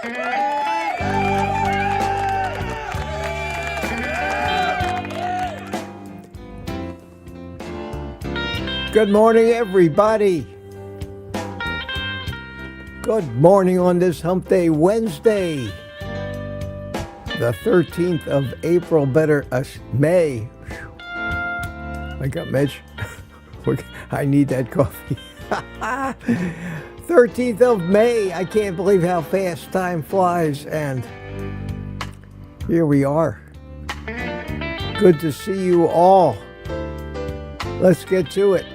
Good morning, everybody. Good morning on this Hump Day Wednesday, the 13th of April, May. I got Mitch. I need that coffee. 13th of May. I can't believe how fast time flies. And here we are. Good to see you all. Let's get to it.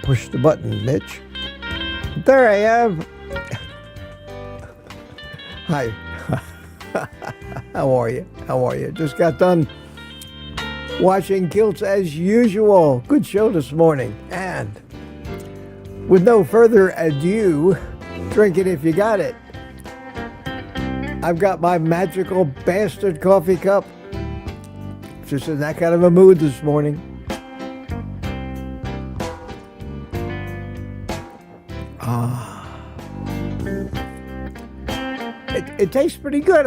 Push the button, Mitch. There I am. Hi. How are you? How are you? Just got done watching Kilts as usual. Good show this morning. And with no further ado, drink it if you got it. I've got my magical bastard coffee cup. Just in that kind of a mood this morning. It tastes pretty good.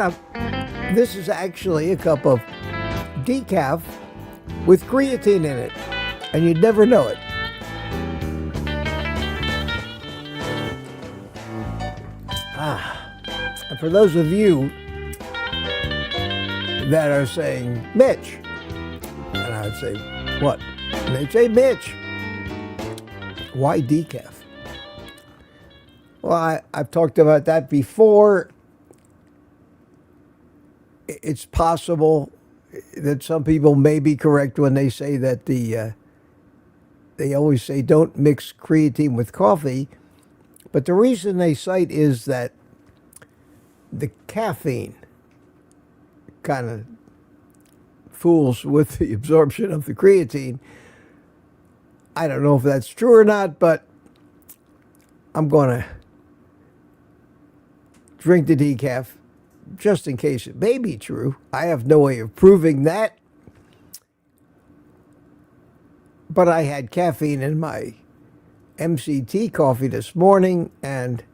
This is actually a cup of decaf with creatine in it, and you'd never know it. And for those of you that are saying, Mitch, and I would say, what? And they'd say, Mitch, why decaf? Well, I've talked about that before. It's possible that some people may be correct when they say that they always say don't mix creatine with coffee. But the reason they cite is that the caffeine kind of fools with the absorption of the creatine. I don't know if that's true or not, but I'm going to drink the decaf just in case it may be true. I have no way of proving that. But I had caffeine in my MCT coffee this morning, and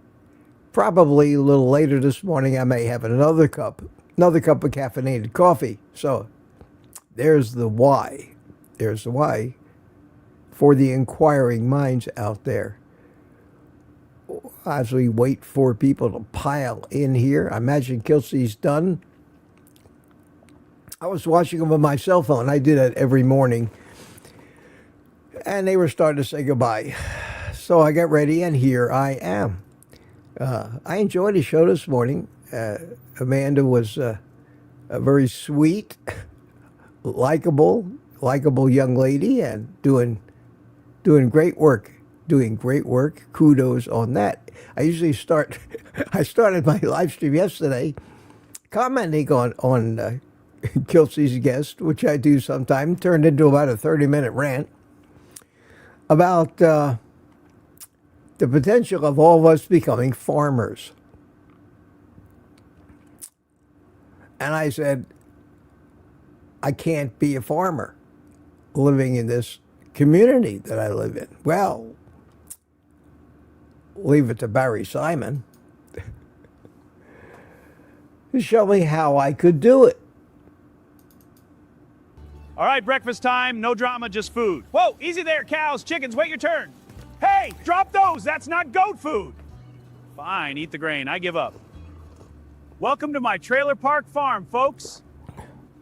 probably a little later this morning I may have another cup of caffeinated coffee. So there's the why. There's the why for the inquiring minds out there. As we wait for people to pile in here, I imagine Kelsey's done. I was watching them on my cell phone. I do that every morning. And they were starting to say goodbye. So I got ready, and here I am. I enjoyed the show this morning. Amanda was a very sweet, likable young lady, and doing great work. Doing great work. Kudos on that. I started my live stream yesterday commenting on Kelsey's guest, which I do sometimes, turned into about a 30-minute rant about the potential of all of us becoming farmers. And I said, I can't be a farmer living in this community that I live in. Well, leave it to Barry Simon to show me how I could do it. All right, breakfast time, no drama, just food. Whoa, easy there, cows, chickens, wait your turn. Hey, drop those, that's not goat food. Fine, eat the grain, I give up. Welcome to my trailer park farm, folks.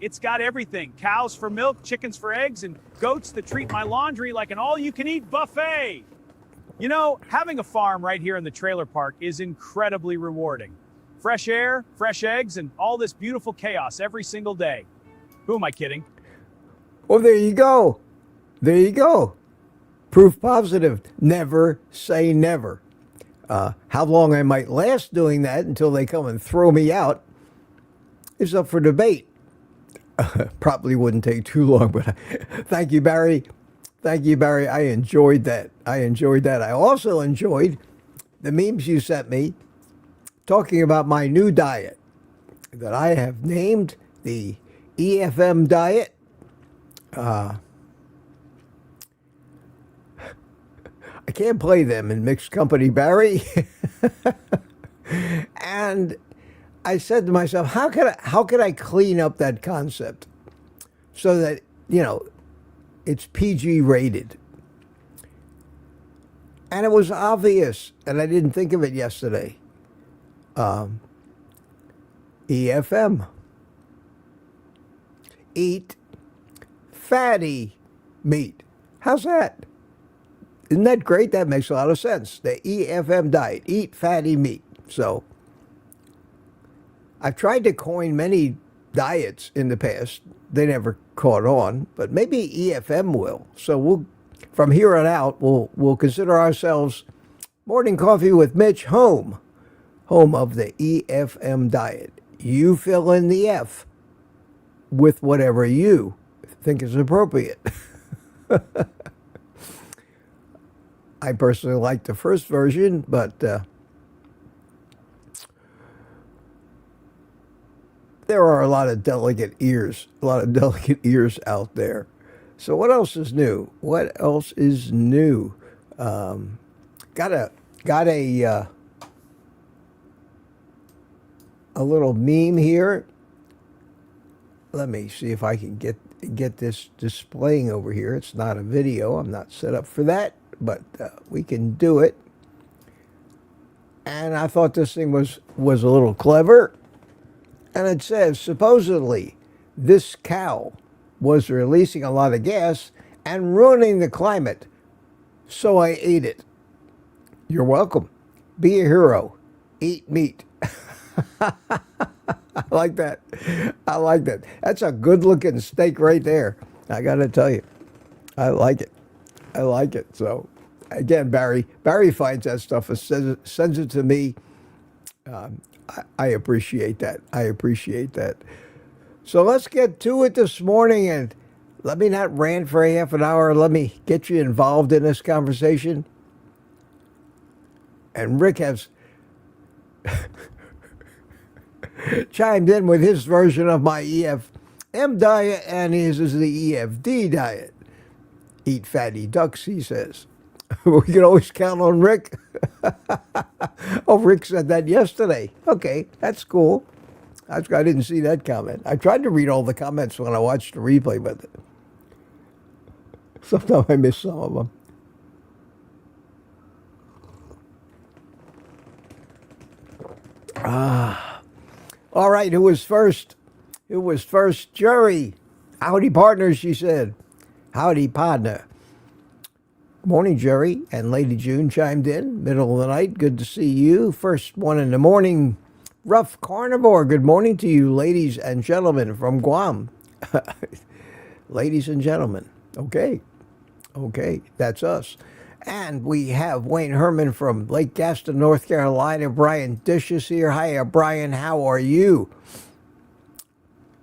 It's got everything, cows for milk, chickens for eggs, and goats that treat my laundry like an all-you-can-eat buffet. You know, having a farm right here in the trailer park is incredibly rewarding. Fresh air, fresh eggs, and all this beautiful chaos every single day. Who am I kidding? Well, there you go. There you go. Proof positive. Never say never. How long I might last doing that until they come and throw me out is up for debate. Probably wouldn't take too long, but thank you, Barry. Thank you, Barry. I enjoyed that. I also enjoyed the memes you sent me talking about my new diet that I have named the EFM diet. I can't play them in mixed company, Barry. And I said to myself, how could I clean up that concept so that, it's PG rated? And it was obvious, and I didn't think of it yesterday. EFM. Eat fatty meat. How's that? Isn't that great? That makes a lot of sense. The EFM diet, eat fatty meat. So I've tried to coin many diets in the past. They never caught on, but maybe EFM will. So from here on out, we'll consider ourselves Morning Coffee with Mitch home of the EFM diet. You fill in the F with whatever you think is appropriate. I personally like the first version, but there are a lot of delicate ears out there. So what else is new? What else is new? Got a little meme here. Let me see if I can get this displaying over here. It's not a video. I'm not set up for that, but we can do it. And I thought this thing was a little clever. And it says, supposedly, this cow was releasing a lot of gas and ruining the climate, so I ate it. You're welcome. Be a hero. Eat meat. I like that. I like that. That's a good-looking steak right there. I got to tell you. I like it. I like it. So, again, Barry finds that stuff and sends it to me. I appreciate that. I appreciate that. So let's get to it this morning, and let me not rant for a half an hour. Let me get you involved in this conversation. And Rick has chimed in with his version of my EFM diet, and his is the EFD diet. Eat fatty ducks, he says. We can always count on Rick. Oh, Rick said that yesterday. Okay, that's cool. I didn't see that comment. I tried to read all the comments when I watched the replay, but sometimes I miss some of them. All right, who was first? Who was first? Jerry. Howdy, partner, she said. Howdy, partner. Morning, Jerry, and Lady June chimed in. Middle of the night, good to see you. First one in the morning, Rough Carnivore. Good morning to you, ladies and gentlemen from Guam. Ladies and gentlemen. Okay, that's us. And we have Wayne Herman from Lake Gaston, North Carolina. Brian Dish is here. Hiya, Brian. How are you?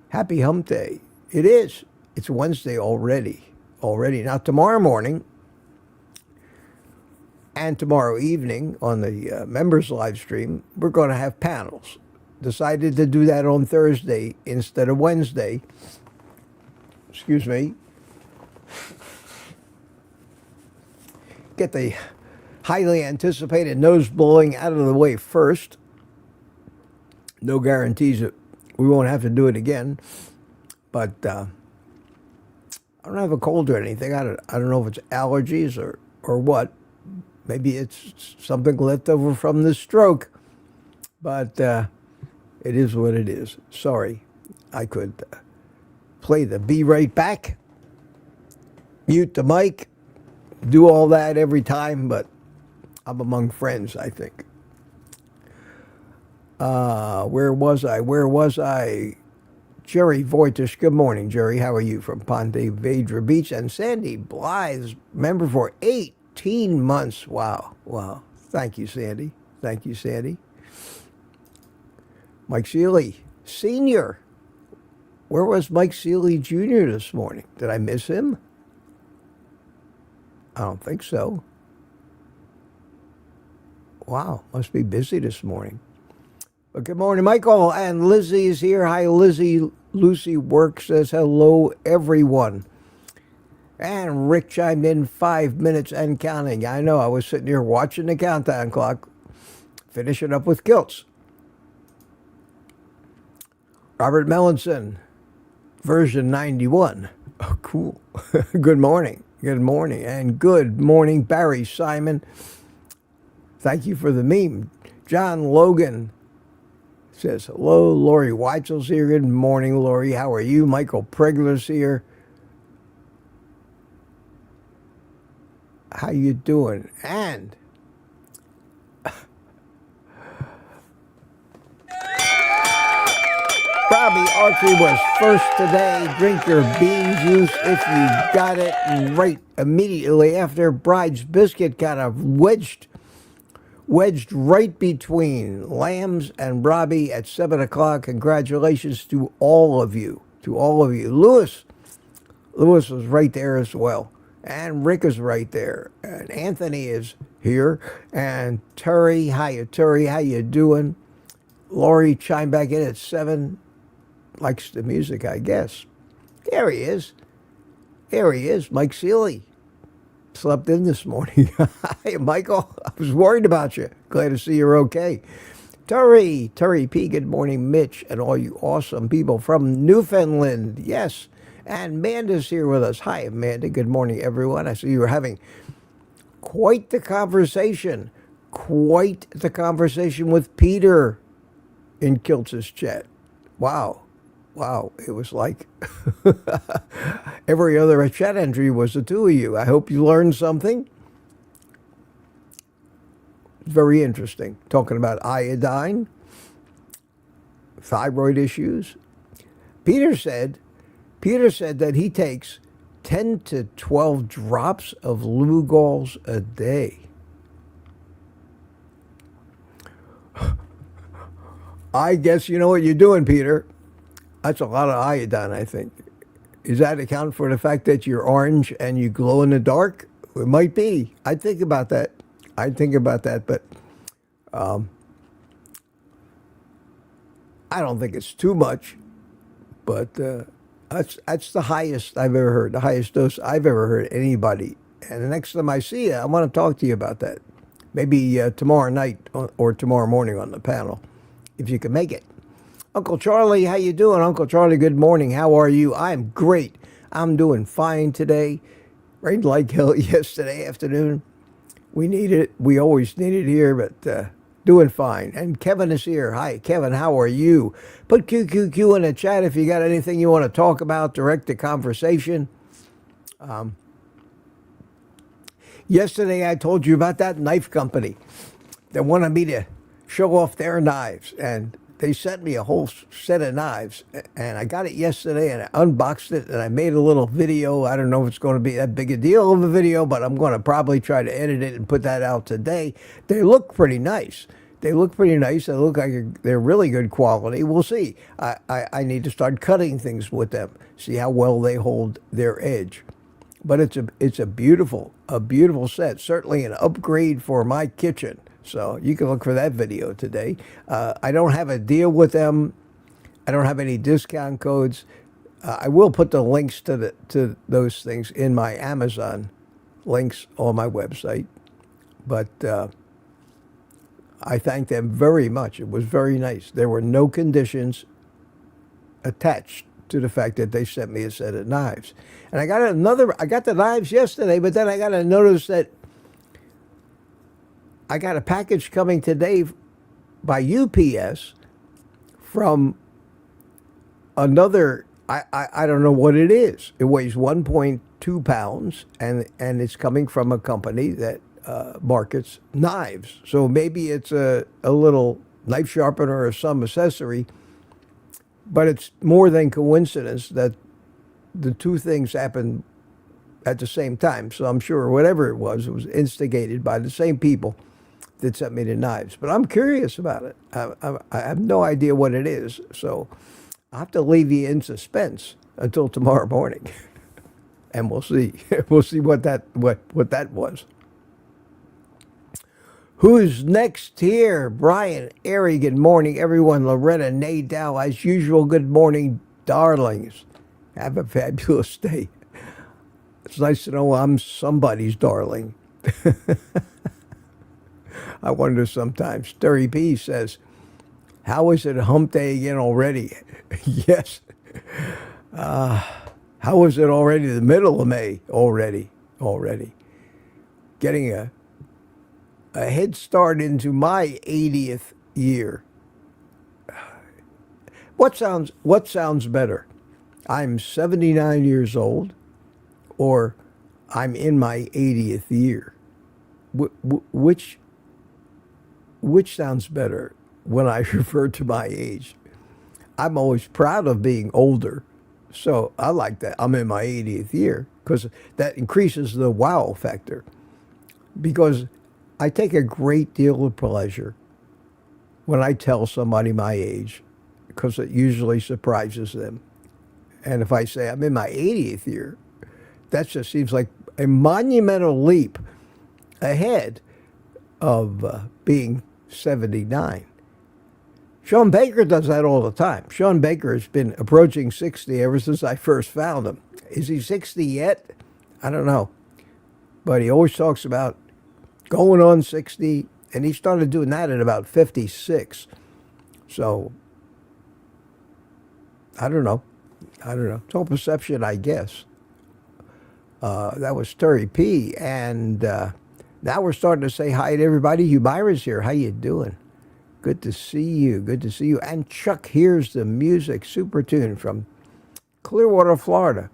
Happy Hump Day. It is. It's Wednesday already. Now, tomorrow morning and tomorrow evening on the members live stream, we're going to have panels. Decided to do that on Thursday instead of Wednesday. Excuse me. Get the highly anticipated nose blowing out of the way first. No guarantees that we won't have to do it again. But I don't have a cold or anything. I don't know if it's allergies or what. Maybe it's something left over from the stroke. But it is what it is. Sorry. I could play the be right back, mute the mic, do all that every time, but I'm among friends, I think. Where was I? Jerry Voitish. Good morning, Jerry. How are you? From Ponte Vedra Beach. And Sandy Blythe's member for 18 months. Wow. Thank you, Sandy. Mike Seeley, Senior. Where was Mike Seeley Jr. this morning? Did I miss him? I don't think so. Wow, must be busy this morning. But good morning, Michael. And Lizzie is here. Hi, Lizzie. Lucy Work says hello, everyone. And Rick chimed in 5 minutes and counting. I know, I was sitting here watching the countdown clock. finishing up with kilts. Robert Mellinson, version 91. Oh, cool. Good morning. Good morning. And good morning, Barry Simon. Thank you for the meme. John Logan says, hello. Lori Weitzel's here. Good morning, Lori. How are you? Michael Pregler's here. How you doing? And Robbie Archie was first today. Drink your bean juice if you got it. And right immediately after, Bride's Biscuit got a wedged right between Lambs and Robbie at 7 o'clock. Congratulations to all of you. To all of you. Lewis was right there as well. And Rick is right there. And Anthony is here. And Terry, hiya Terry, how you doing? Lori chimed back in at 7. Likes the music, I guess. There he is. There he is, Mike Seeley. Slept in this morning. Hi, Michael. I was worried about you. Glad to see you're okay. Terry P, good morning, Mitch, and all you awesome people from Newfoundland. Yes. And Amanda's here with us. Hi, Amanda. Good morning, everyone. I see you were having quite the conversation. Quite the conversation with Peter in Kiltz's chat. Wow. Wow, it was like every other chat entry was the two of you. I hope you learned something. Very interesting. Talking about iodine, thyroid issues. Peter said that he takes 10 to 12 drops of Lugol's a day. I guess you know what you're doing, Peter. That's a lot of iodine, I think. Does that account for the fact that you're orange and you glow in the dark? It might be. I'd think about that. But I don't think it's too much. But that's the highest I've ever heard, the highest dose I've ever heard anybody. And the next time I see you, I want to talk to you about that. Maybe tomorrow night or tomorrow morning on the panel, if you can make it. Uncle Charlie, how you doing? Uncle Charlie, good morning. How are you? I'm great. I'm doing fine today. Rained like hell yesterday afternoon. We need it. We always need it here, but doing fine. And Kevin is here. Hi, Kevin. How are you? Put QQQ in the chat if you got anything you want to talk about. Direct the conversation. Yesterday, I told you about that knife company that wanted me to show off their knives, and they sent me a whole set of knives, and I got it yesterday, and I unboxed it, and I made a little video. I don't know if it's going to be that big a deal of a video, but I'm going to probably try to edit it and put that out today. They look pretty nice. They look like they're really good quality. We'll see. I need to start cutting things with them, see how well they hold their edge. But it's a beautiful set. Certainly an upgrade for my kitchen. So you can look for that video today. I don't have a deal with them. I don't have any discount codes. I will put the links to those things in my Amazon links on my website. But I thank them very much. It was very nice. There were no conditions attached to the fact that they sent me a set of knives. And I got the knives yesterday, but then I got to notice that I got a package coming today by UPS from another, I don't know what it is. It weighs 1.2 pounds, and it's coming from a company that markets knives. So maybe it's a little knife sharpener or some accessory, but it's more than coincidence that the two things happened at the same time. So I'm sure whatever it was instigated by the same people that sent me the knives. But I'm curious about it. I have no idea what it is. So I'll have to leave you in suspense until tomorrow morning. And we'll see. We'll see what that was. Who's next here? Brian, Airy, good morning, everyone. Loretta, Nadow, as usual, good morning, darlings. Have a fabulous day. It's nice to know I'm somebody's darling. I wonder sometimes. Terry P says, how is it hump day again already? Yes. How is it already the middle of May already? Getting a head start into my 80th year. What sounds better? I'm 79 years old, or I'm in my 80th year. Which sounds better when I refer to my age? I'm always proud of being older, so I like that. I'm in my 80th year because that increases the wow factor. Because I take a great deal of pleasure when I tell somebody my age, because it usually surprises them. And if I say I'm in my 80th year, that just seems like a monumental leap ahead of being 79. Sean Baker does that all the time. Sean Baker has been approaching 60 ever since I first found him. Is he 60 yet? I don't know. But he always talks about going on 60, and he started doing that at about 56. So, I don't know. It's all perception, I guess. That was Terry P. And now we're starting to say hi to everybody. Humira's here. How you doing? Good to see you. And Chuck hears the music. Super tune from Clearwater, Florida.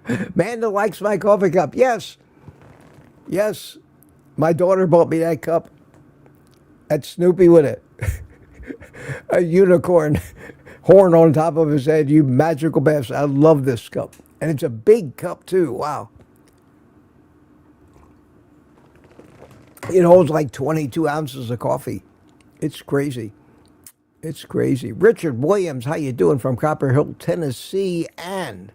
Amanda likes my coffee cup. Yes. My daughter bought me that cup. That's Snoopy with a unicorn horn on top of his head. You magical bastard. I love this cup. And it's a big cup, too. Wow. It holds like 22 ounces of coffee. It's crazy. Richard Williams, how you doing, from Copper Hill, Tennessee? And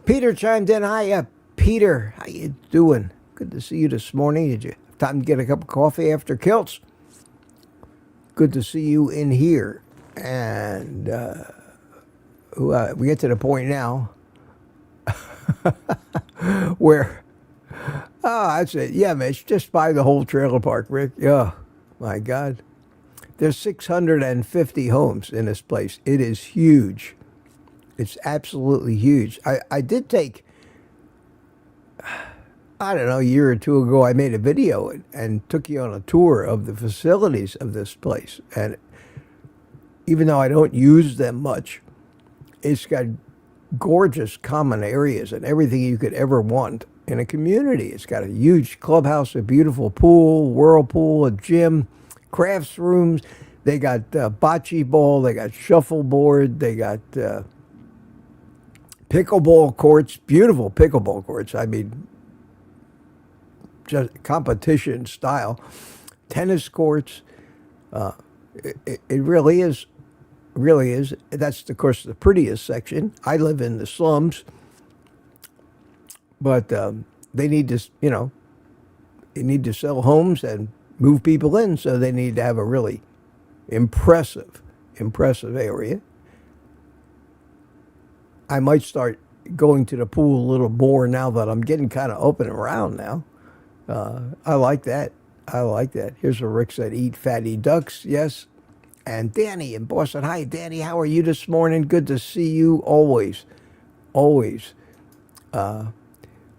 Peter chimed in. Hiya, Peter. How you doing? Good to see you this morning. Did you have time to get a cup of coffee after Kilts? Good to see you in here. And we get to the point now where, that's it. Yeah, Mitch, just buy the whole trailer park, Rick. Yeah, my God. There's 650 homes in this place. It is huge. It's absolutely huge. I did take, I don't know, a year or two ago, I made a video and took you on a tour of the facilities of this place. And even though I don't use them much, it's got gorgeous common areas and everything you could ever want in a community. It's got a huge clubhouse, a beautiful pool, whirlpool, a gym, crafts rooms. They got bocce ball, they got shuffleboard, they got pickleball courts, beautiful pickleball courts. I mean, just competition style. Tennis courts. It really is. That's, of course, the prettiest section. I live in the slums. But they need to, they need to sell homes and move people in, so they need to have a really impressive area. I might start going to the pool a little more now that I'm getting kind of up and around now. I like that. Here's what Rick said: eat fatty ducks, yes. And Danny in Boston. Hi, Danny. How are you this morning? Good to see you always.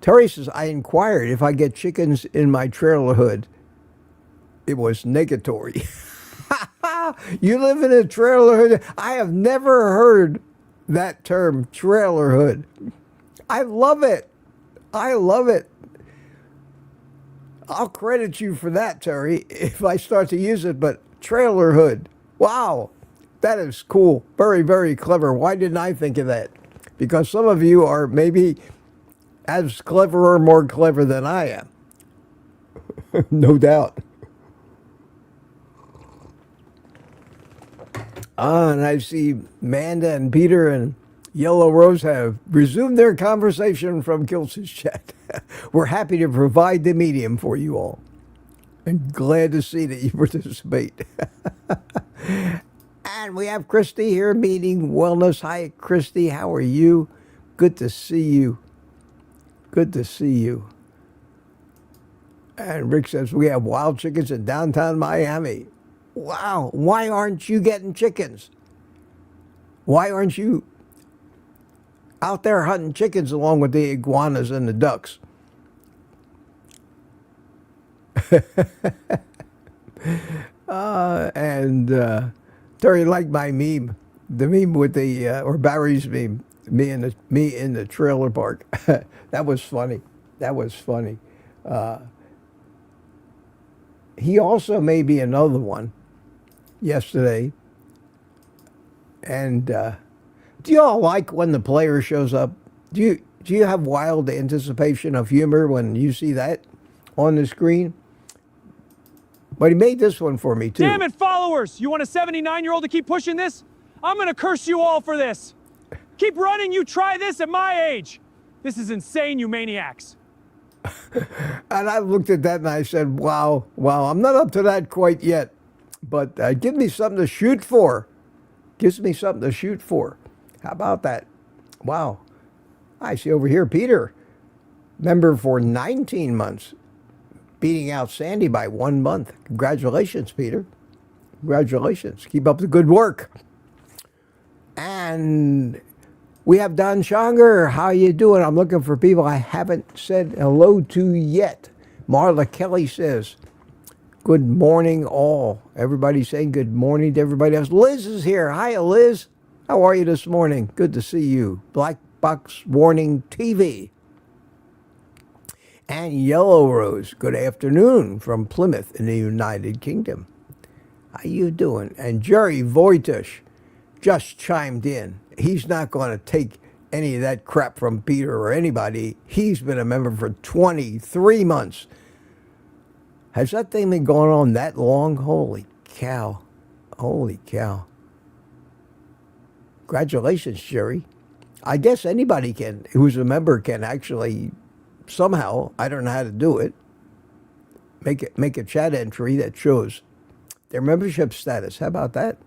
Terry says, I inquired if I get chickens in my trailer hood. It was negatory. You live in a trailer hood? I have never heard that term, trailer hood. I love it. I'll credit you for that, Terry, if I start to use it, but trailer hood. Wow, that is cool. Very, very clever. Why didn't I think of that? Because some of you are maybe as clever or more clever than I am. No doubt. And I see Amanda and Peter and Yellow Rose have resumed their conversation from Kilt's chat. We're happy to provide the medium for you all. And glad to see that you participate. And we have Christy here, Meeting Wellness. Hi, Christy. How are you? Good to see you. And Rick says, we have wild chickens in downtown Miami. Wow. Why aren't you getting chickens? Why aren't you out there hunting chickens along with the iguanas and the ducks? And Terry liked my meme, the meme with the or Barry's meme, me in the trailer park. That was funny. That was funny. He also made me another one yesterday. And do you all like when the player shows up? Do you have wild anticipation of humor when you see that on the screen? But he made this one for me, too. Damn it, followers! You want a 79-year-old to keep pushing this? I'm gonna curse you all for this. Keep running, you try this at my age. This is insane, you maniacs. And I looked at that and I said, wow, I'm not up to that quite yet. But give me something to shoot for. Gives me something to shoot for. How about that? Wow. I see over here, Peter, member for 19 months, beating out Sandy by 1 month. Congratulations, Peter. Congratulations. Keep up the good work. And we have Don Schonger. How you doing? I'm looking for people I haven't said hello to yet. Marla Kelly says, good morning, all. Everybody saying good morning to everybody else. Liz is here. Hi, Liz. How are you this morning? Good to see you. Black Box Warning TV. And Yellow Rose, good afternoon from Plymouth in the United Kingdom. How you doing? And Jerry Voitush just chimed in. He's not going to take any of that crap from Peter or anybody. He's been a member for 23 months. Has that thing been going on that long? Holy cow. Holy cow. Congratulations, Jerry. I guess anybody who's a member can actually somehow, I don't know how to do it, make a chat entry that shows their membership status. How about that?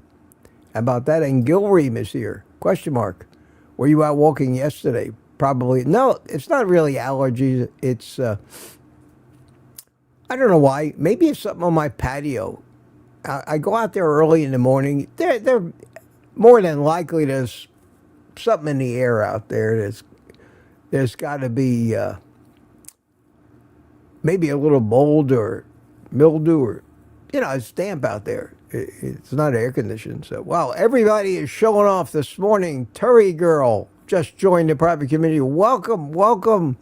How about that? And Gilream is here. Question mark. Were you out walking yesterday? Probably. No, it's not really allergies. It's, I don't know why. Maybe it's something on my patio. I go out there early in the morning. They're more than likely there's something in the air out there. There's got to be maybe a little mold or mildew or, it's damp out there. It's not air conditioned. So, wow, everybody is showing off this morning. Terry Girl just joined the private community. Welcome, welcome.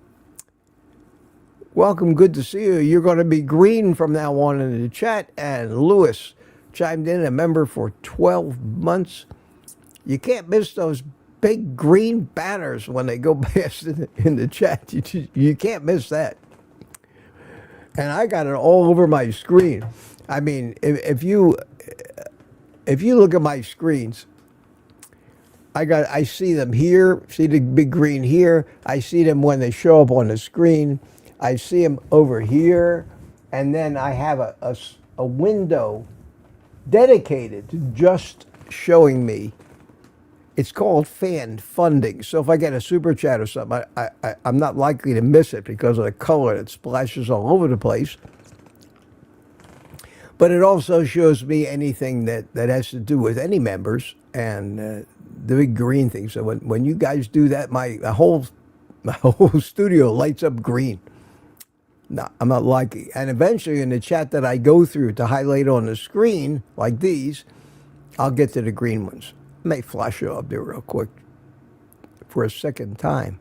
Welcome, good to see you. You're going to be green from now on in the chat. And Lewis chimed in, a member for 12 months. You can't miss those big green banners when they go past in the chat. You can't miss that. And I got it all over my screen. I mean, if you look at my screens, I see them here, see the big green here. I see them when they show up on the screen. I see them over here. And then I have a window dedicated to just showing me. It's called fan funding. So if I get a super chat or something, I'm not likely to miss it because of the color that splashes all over the place. But it also shows me anything that has to do with any members and the big green thing. So when you guys do that, my whole studio lights up green. No, I'm not liking. And eventually in the chat that I go through to highlight on the screen, like these, I'll get to the green ones. I may flash it up there real quick for a second time.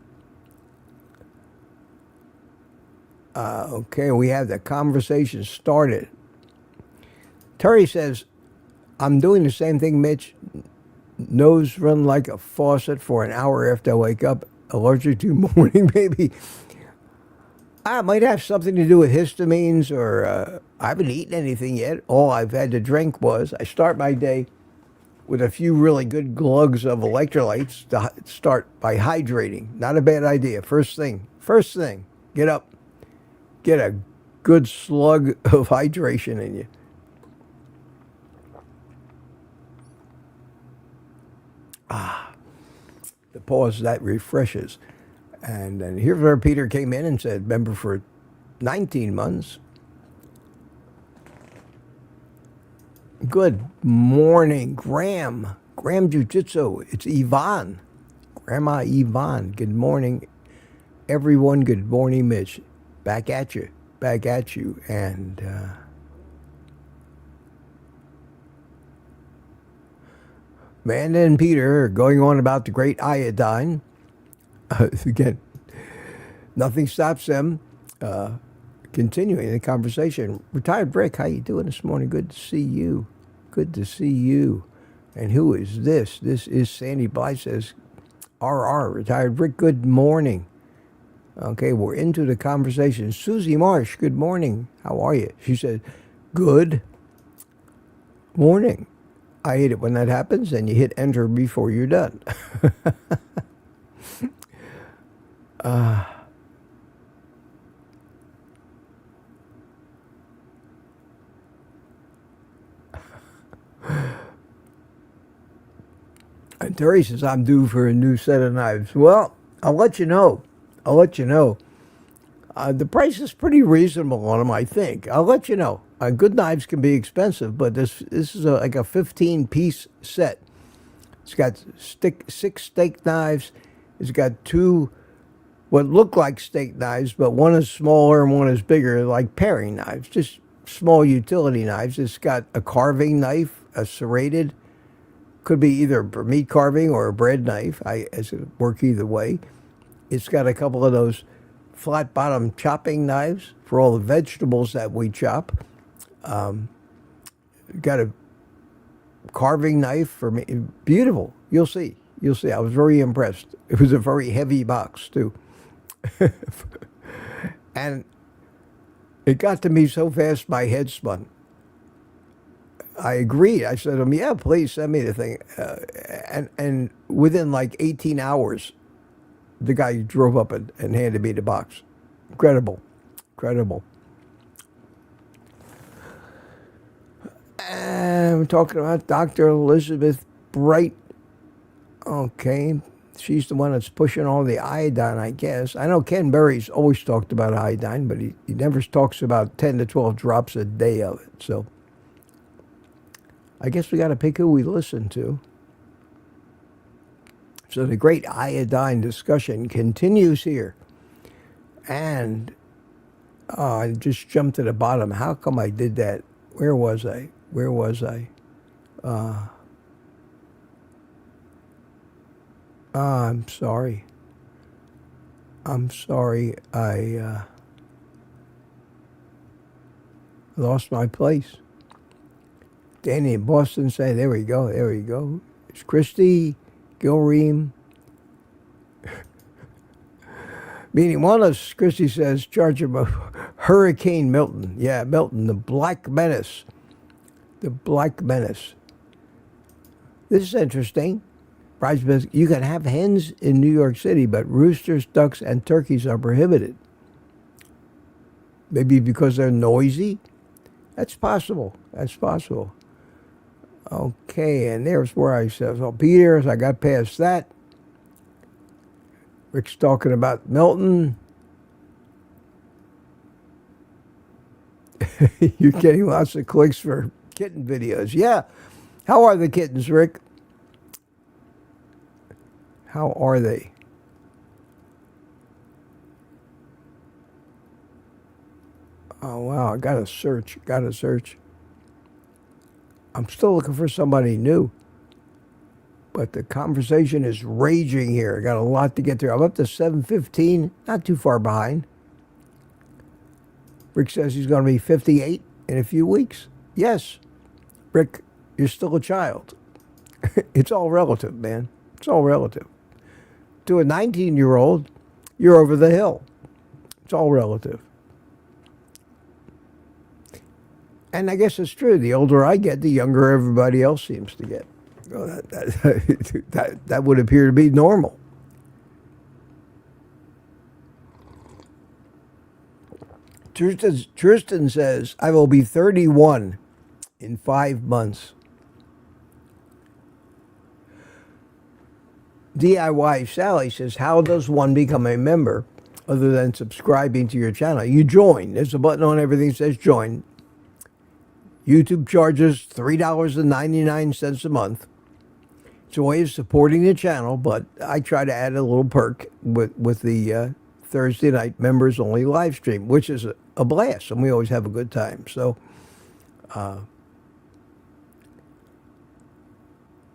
Okay, we have the conversation started. Terry says, I'm doing the same thing, Mitch. Nose run like a faucet for an hour after I wake up. Allergic to morning baby. I might have something to do with histamines or I haven't eaten anything yet. All I've had to drink was, I start my day with a few really good glugs of electrolytes to start by hydrating. Not a bad idea. First thing, get up, get a good slug of hydration in you. The pause, that refreshes. And then here's where Peter came in and said, member for 19 months. Good morning, Graham. Graham Jiu-Jitsu. It's Yvonne. Grandma Yvonne. Good morning, everyone. Good morning, Mitch. Back at you. Back at you. And Amanda and Peter are going on about the great iodine. Again, nothing stops them continuing the conversation. Retired Brick, how you doing this morning? Good to see you. Good to see you. And who is this? This is Sandy Bly says, RR, Retired Brick, good morning. Okay, we're into the conversation. Susie Marsh, good morning. How are you? She said, good morning. I hate it when that happens and you hit enter before you're done. And Terry says, I'm due for a new set of knives. Well, I'll let you know. I'll let you know. The price is pretty reasonable on them, I think. I'll let you know. Good knives can be expensive, but this is like a 15-piece set. It's got 6 steak knives. It's got 2 what look like steak knives, but one is smaller and one is bigger, like paring knives, just small utility knives. It's got a carving knife, a serrated. Could be either for meat carving or a bread knife. As it work either way. It's got a couple of those flat bottom chopping knives for all the vegetables that we chop. Got a carving knife for me. Beautiful. You'll see. You'll see. I was very impressed. It was a very heavy box too. And it got to me so fast my head spun. I agreed. I said to him, yeah, please send me the thing. And within like 18 hours, the guy drove up and handed me the box. Incredible. Incredible. And we're talking about Dr. Elizabeth Bright. Okay. She's the one that's pushing all the iodine, I guess. I know Ken Berry's always talked about iodine, but he never talks about 10 to 12 drops a day of it. So I guess we got to pick who we listen to. So the great iodine discussion continues here. And I just jumped to the bottom. How come I did that? Where was I? Where was I? I'm sorry. I'm sorry. I lost my place. Danny in Boston say, there we go, there we go. It's Christy Gilream. Meaning one of Christy says, charge him a Hurricane Milton. Yeah, Milton, the Black Menace. The Black Menace. This is interesting. You can have hens in New York City, but roosters, ducks, and turkeys are prohibited. Maybe because they're noisy? That's possible. That's possible. Okay, and there's where I said, well, Peter, I got past that. Rick's talking about Milton. You're getting lots of clicks for kitten videos. Yeah. How are the kittens, Rick? How are they? Oh, wow. I got to search. Got to search. I'm still looking for somebody new. But the conversation is raging here. I got a lot to get through. I'm up to 7:15, not too far behind. Rick says he's going to be 58 in a few weeks. Yes, Rick, you're still a child. It's all relative, man. It's all relative. To a 19-year-old, you're over the hill. It's all relative. And I guess it's true. The older I get, the younger everybody else seems to get. Well, that would appear to be normal. Tristan says, I will be 31 in 5 months. DIY Sally says, how does one become a member other than subscribing to your channel? You join. There's a button on everything that says join. YouTube charges $3.99 a month. It's a way of supporting the channel, but I try to add a little perk with the Thursday night members only live stream, which is a blast, and we always have a good time. So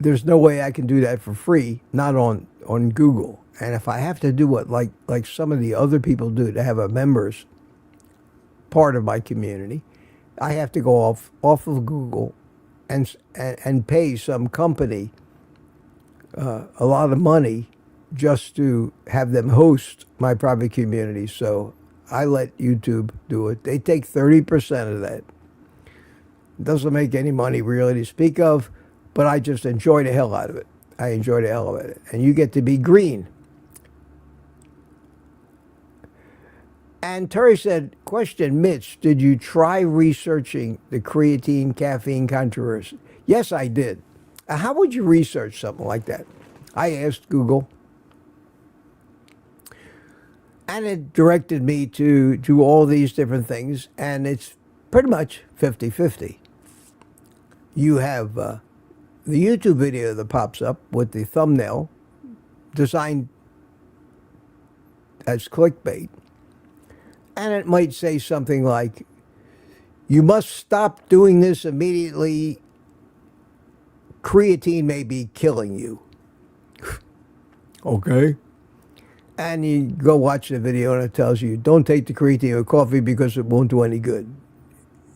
there's no way I can do that for free, not on Google. And if I have to do it like some of the other people do to have a members part of my community, I have to go off of Google and pay some company a lot of money just to have them host my private community. So I let YouTube do it. They take 30% of that. It doesn't make any money really to speak of, but I just enjoy the hell out of it. I enjoy the hell out of it. And you get to be green. And Terry said, question, Mitch, did you try researching the creatine caffeine controversy? Yes, I did. How would you research something like that? I asked Google, and it directed me to all these different things, and it's pretty much 50-50. You have the YouTube video that pops up with the thumbnail designed as clickbait, and it might say something like, you must stop doing this immediately. Creatine may be killing you. Okay. And you go watch the video and it tells you, don't take the creatine or coffee because it won't do any good.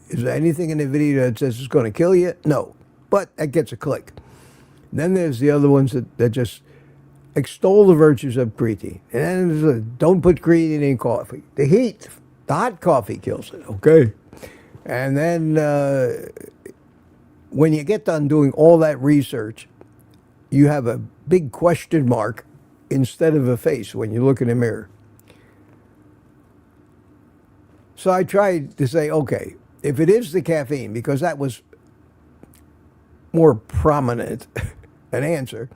Is there anything in the video that says it's going to kill you? No. But that gets a click. Then there's the other ones that just extol the virtues of creatine. And then there's don't put creatine in coffee. The heat, the hot coffee kills it. Okay. And then when you get done doing all that research, you have a big question mark instead of a face when you look in the mirror. So I tried to say, okay, if it is the caffeine, because that was more prominent an answer,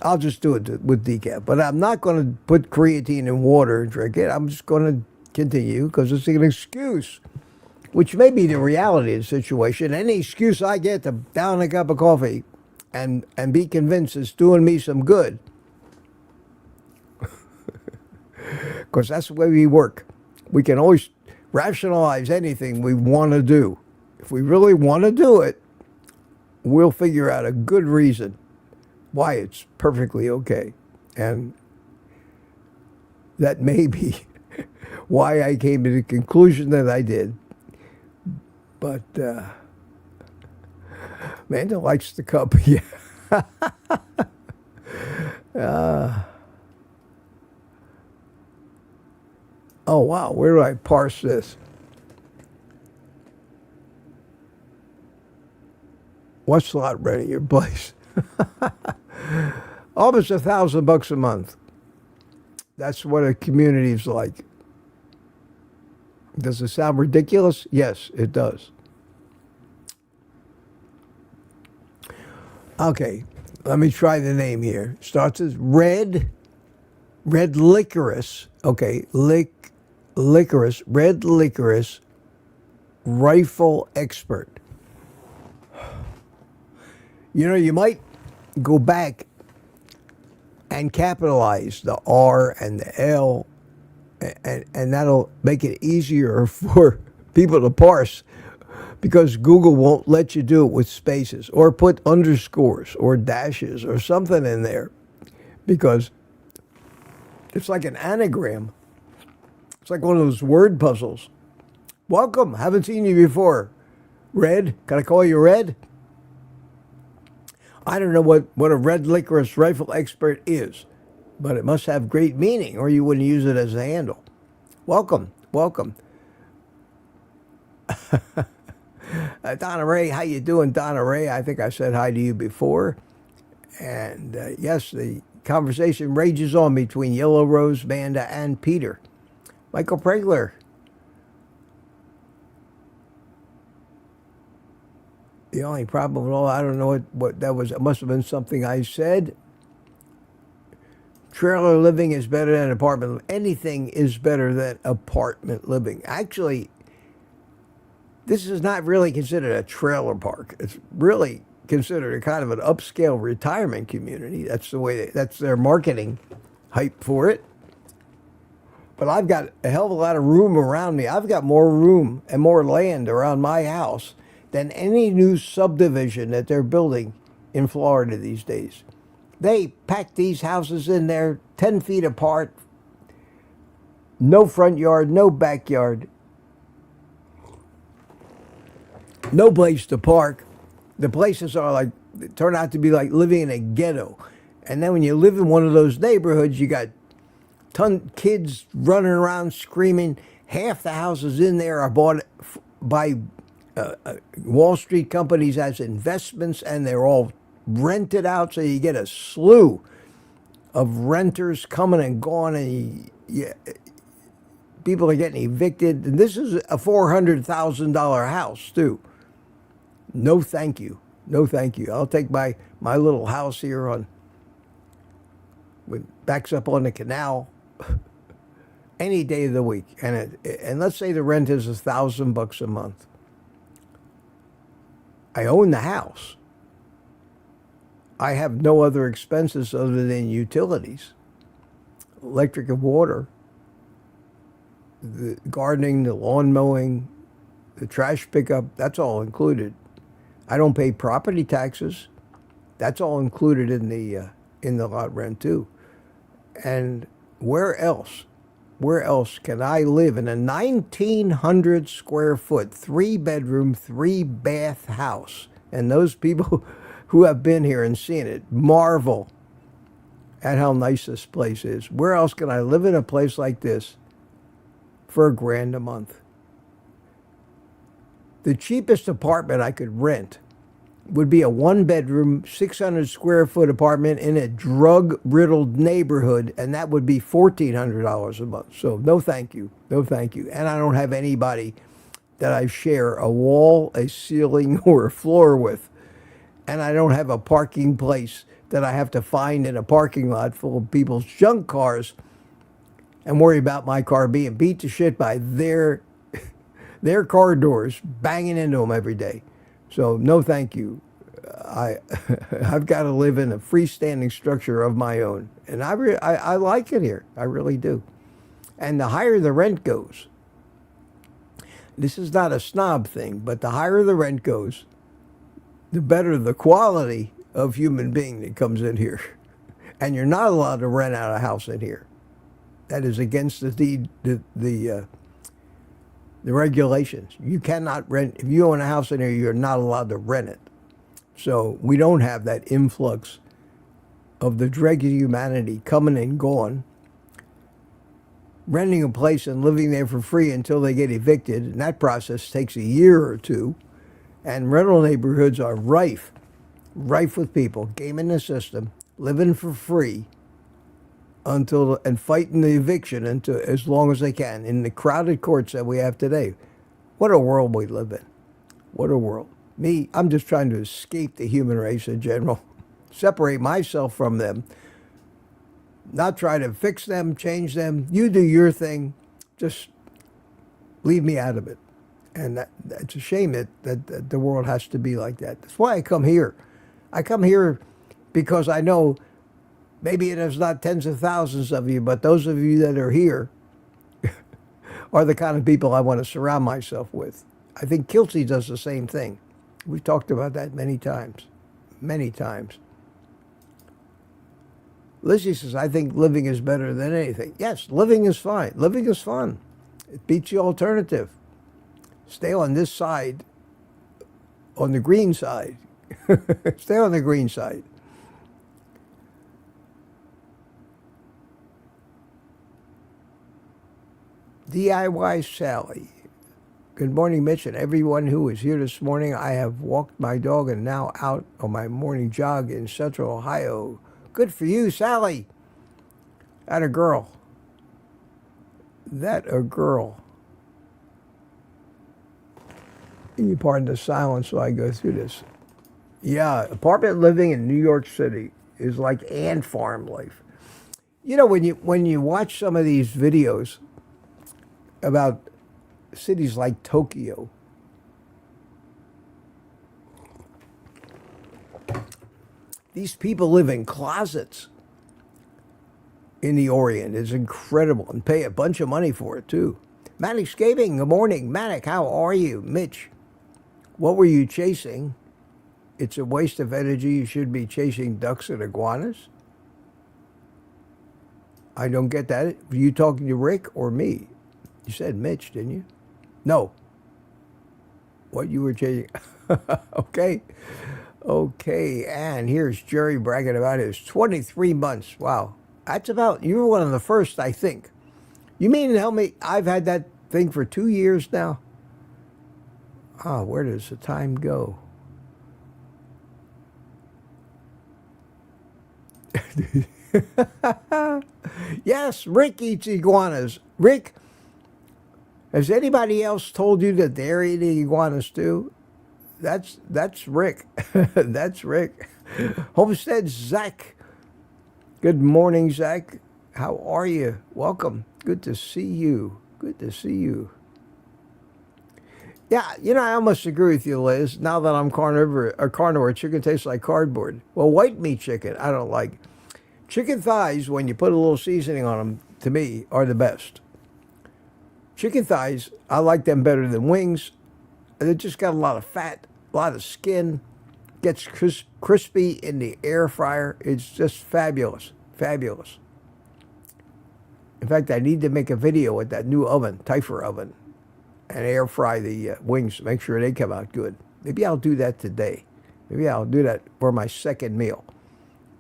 I'll just do it with decaf. But I'm not going to put creatine in water and drink it. I'm just going to continue because it's an excuse, which may be the reality of the situation. Any excuse I get to down a cup of coffee and be convinced it's doing me some good, because that's the way we work. We can always rationalize anything we want to do. If we really want to do it, we'll figure out a good reason why it's perfectly okay. And that may be why I came to the conclusion that I did. But Amanda likes the cup. Yeah. Oh, wow. Where do I parse this? What's not renting your place? Almost $1,000 a month. That's what a community is like. Does it sound ridiculous? Yes, it does. Okay, let me try the name here. Starts as red licorice. Okay, licorice, red licorice, rifle expert. You know, you might go back and capitalize the R and the L, and that'll make it easier for people to parse, because Google won't let you do it with spaces or put underscores or dashes or something in there, because it's like an anagram. It's like one of those word puzzles. Welcome, haven't seen you before. Red, can I call you Red? I don't know what a red licorice rifle expert is, but it must have great meaning, or you wouldn't use it as a handle. Welcome, welcome. Donna Ray, how you doing, Donna Ray? I think I said hi to you before. And yes, the conversation rages on between Yellow Rose, Manda, and Peter. Michael Pregler. The only problem with all, I don't know what that was. It must have been something I said. Trailer living is better than apartment. Anything is better than apartment living. Actually, This is not really considered a trailer park. It's really considered a kind of an upscale retirement community. That's the way that's their marketing hype for it. But I've got a hell of a lot of room around me. I've got more room and more land around my house than any new subdivision that they're building in Florida these days. They pack these houses in there 10 feet apart, no front yard, no backyard, no place to park. The places are like, turn out to be like living in a ghetto. And then when you live in one of those neighborhoods, you got kids running around screaming. Half the houses in there are bought by Wall Street companies as investments, and they're all rented out. So you get a slew of renters coming and going, and people are getting evicted. And this is a $400,000 house too. No, thank you. No, thank you. I'll take my little house here on, with backs up on the canal, any day of the week. And let's say the rent is $1,000 a month. I own the house. I have no other expenses other than utilities, electric and water, the gardening, the lawn mowing, the trash pickup. That's all included. I don't pay property taxes. That's all included in the lot rent too. And where else can I live in a 1,900 square foot, 3-bedroom, 3-bath house? And those people who have been here and seen it marvel at how nice this place is. Where else can I live in a place like this for $1,000 a month? The cheapest apartment I could rent would be a 1-bedroom, 600 square foot apartment in a drug-riddled neighborhood, and that would be $1,400 a month. So no thank you, no thank you. And I don't have anybody that I share a wall, a ceiling, or a floor with. And I don't have a parking place that I have to find in a parking lot full of people's junk cars and worry about my car being beat to shit by their car doors banging into them every day. So no thank you. I've got to live in a freestanding structure of my own. And I like it here. I really do. And the higher the rent goes, this is not a snob thing, but the higher the rent goes, the better the quality of human being that comes in here. And you're not allowed to rent out a house in here. That is against the regulations. You cannot rent. If you own a house in here, you're not allowed to rent it. So we don't have that influx of the dregs of humanity coming and going, renting a place and living there for free until they get evicted. And that process takes a year or two. And rental neighborhoods are rife with people gaming the system, living for free and fighting the eviction until as long as they can in the crowded courts that we have today. What a world we live in. What a world. Me, I'm just trying to escape the human race in general, separate myself from them, not try to fix them, change them. You do your thing, just leave me out of it. And it's a shame that the world has to be like that. That's why I come here. I come here because I know maybe there's not tens of thousands of you, but those of you that are here are the kind of people I want to surround myself with. I think Kelsey does the same thing. We've talked about that many times. Many times. Lizzie says, I think living is better than anything. Yes, living is fine. Living is fun. It beats the alternative. Stay on this side, on the green side. Stay on the green side. DIY Sally. Good morning, Mitch, and everyone who is here this morning. I have walked my dog and now out on my morning jog in Central Ohio. Good for you, Sally. That a girl. That a girl. You pardon the silence while I go through this. Yeah, apartment living in New York City is like ant farm life. You know, when you watch some of these videos about cities like Tokyo, These people live in closets in the Orient. It's incredible, and pay a bunch of money for it too. Manic Scaping, good morning. Manic, how are you? Mitch, what were you chasing? It's a waste of energy. You should be chasing ducks and iguanas. I don't get that. Were you talking to Rick or me? You said Mitch, didn't you? No. What you were chasing? Okay. Okay, and here's Jerry bragging about his 23 months. Wow. That's about, you were one of the first, I think. You mean to tell me I've had that thing for 2 years now? Oh, where does the time go? Yes, Rick eats iguanas. Rick, has anybody else told you that they're eating iguanas too? That's Rick. That's Rick. Homestead Zach. Good morning, Zach. How are you? Welcome. Good to see you. Good to see you. Yeah, you know, I almost agree with you, Liz. Now that I'm carnivore, chicken tastes like cardboard. Well, white meat chicken, I don't like. Chicken thighs, when you put a little seasoning on them, to me, are the best. Chicken thighs, I like them better than wings. They just got a lot of fat, a lot of skin. Gets crispy in the air fryer. It's just fabulous, fabulous. In fact, I need to make a video with that new oven, Taifer oven, and air fry the wings to make sure they come out good. Maybe I'll do that today. Maybe I'll do that for my second meal.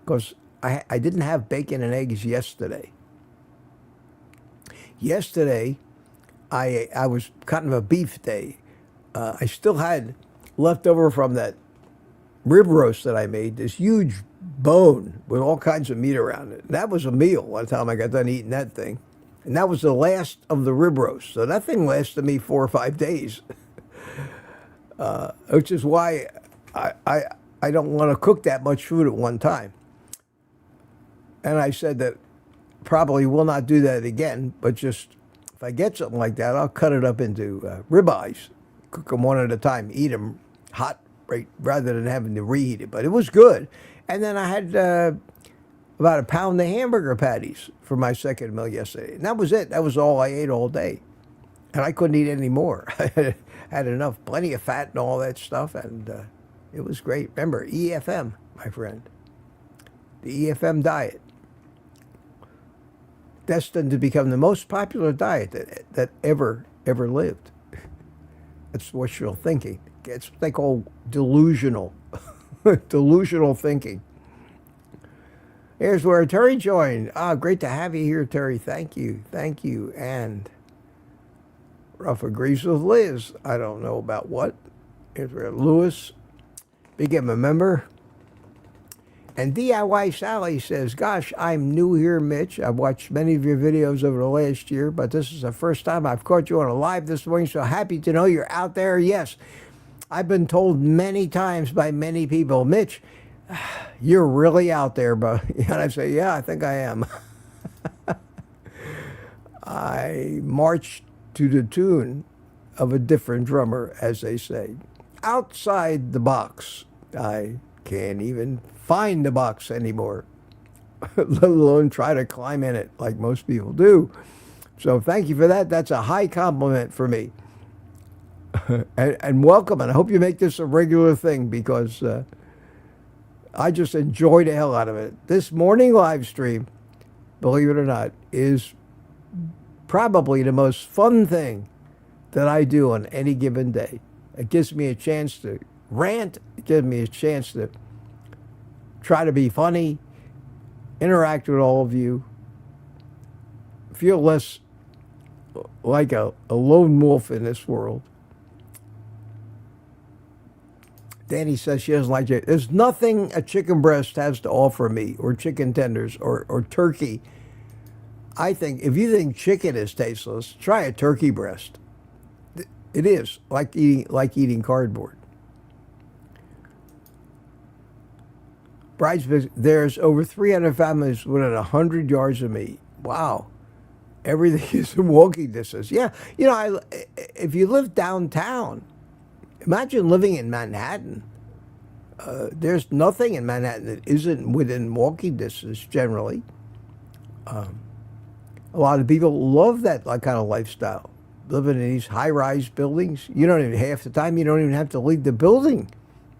Because I didn't have bacon and eggs yesterday. Yesterday, I was kind of a beef day. I still had leftover from that rib roast that I made, this huge bone with all kinds of meat around it. And that was a meal by the time I got done eating that thing. And that was the last of the rib roast. So that thing lasted me 4 or 5 days, which is why I don't want to cook that much food at one time. And I said that probably will not do that again, but just if I get something like that, I'll cut it up into ribeyes, cook them one at a time, eat them hot, right, rather than having to reheat it. But it was good. And then I had about a pound of hamburger patties for my second meal yesterday. And that was it. That was all I ate all day. And I couldn't eat any more. I had enough, plenty of fat and all that stuff. And it was great. Remember, EFM, my friend. The EFM diet. Destined to become the most popular diet that ever lived. That's wishful thinking. It's what they call delusional. Delusional thinking. Here's where Terry joined. Great to have you here, Terry. Thank you. Thank you. And Ruff agrees with Liz. I don't know about what. Here's where Lewis became a member. And DIY Sally says, gosh, I'm new here, Mitch. I've watched many of your videos over the last year, but this is the first time I've caught you on a live this morning, so happy to know you're out there. Yes, I've been told many times by many people, Mitch, you're really out there, bro. And I say, yeah, I think I am. I marched to the tune of a different drummer, as they say. Outside the box. I can't even find the box anymore, let alone try to climb in it like most people do. So thank you for that. That's a high compliment for me. and welcome, and I hope you make this a regular thing, because I just enjoy the hell out of it. This morning live stream, believe it or not, is probably the most fun thing that I do on any given day. It gives me a chance to rant. It gives me a chance to try to be funny, interact with all of you, feel less like a lone wolf in this world. Danny says she doesn't like it. There's nothing a chicken breast has to offer me, or chicken tenders, or turkey. I think if you think chicken is tasteless, try a turkey breast. It is like eating cardboard. There's over 300 families within 100 yards of me. Wow. Everything is in walking distance. Yeah, you know, if you live downtown, imagine living in Manhattan. There's nothing in Manhattan that isn't within walking distance generally. A lot of people love that kind of lifestyle, living in these high-rise buildings. You don't even, half the time, you don't even have to leave the building.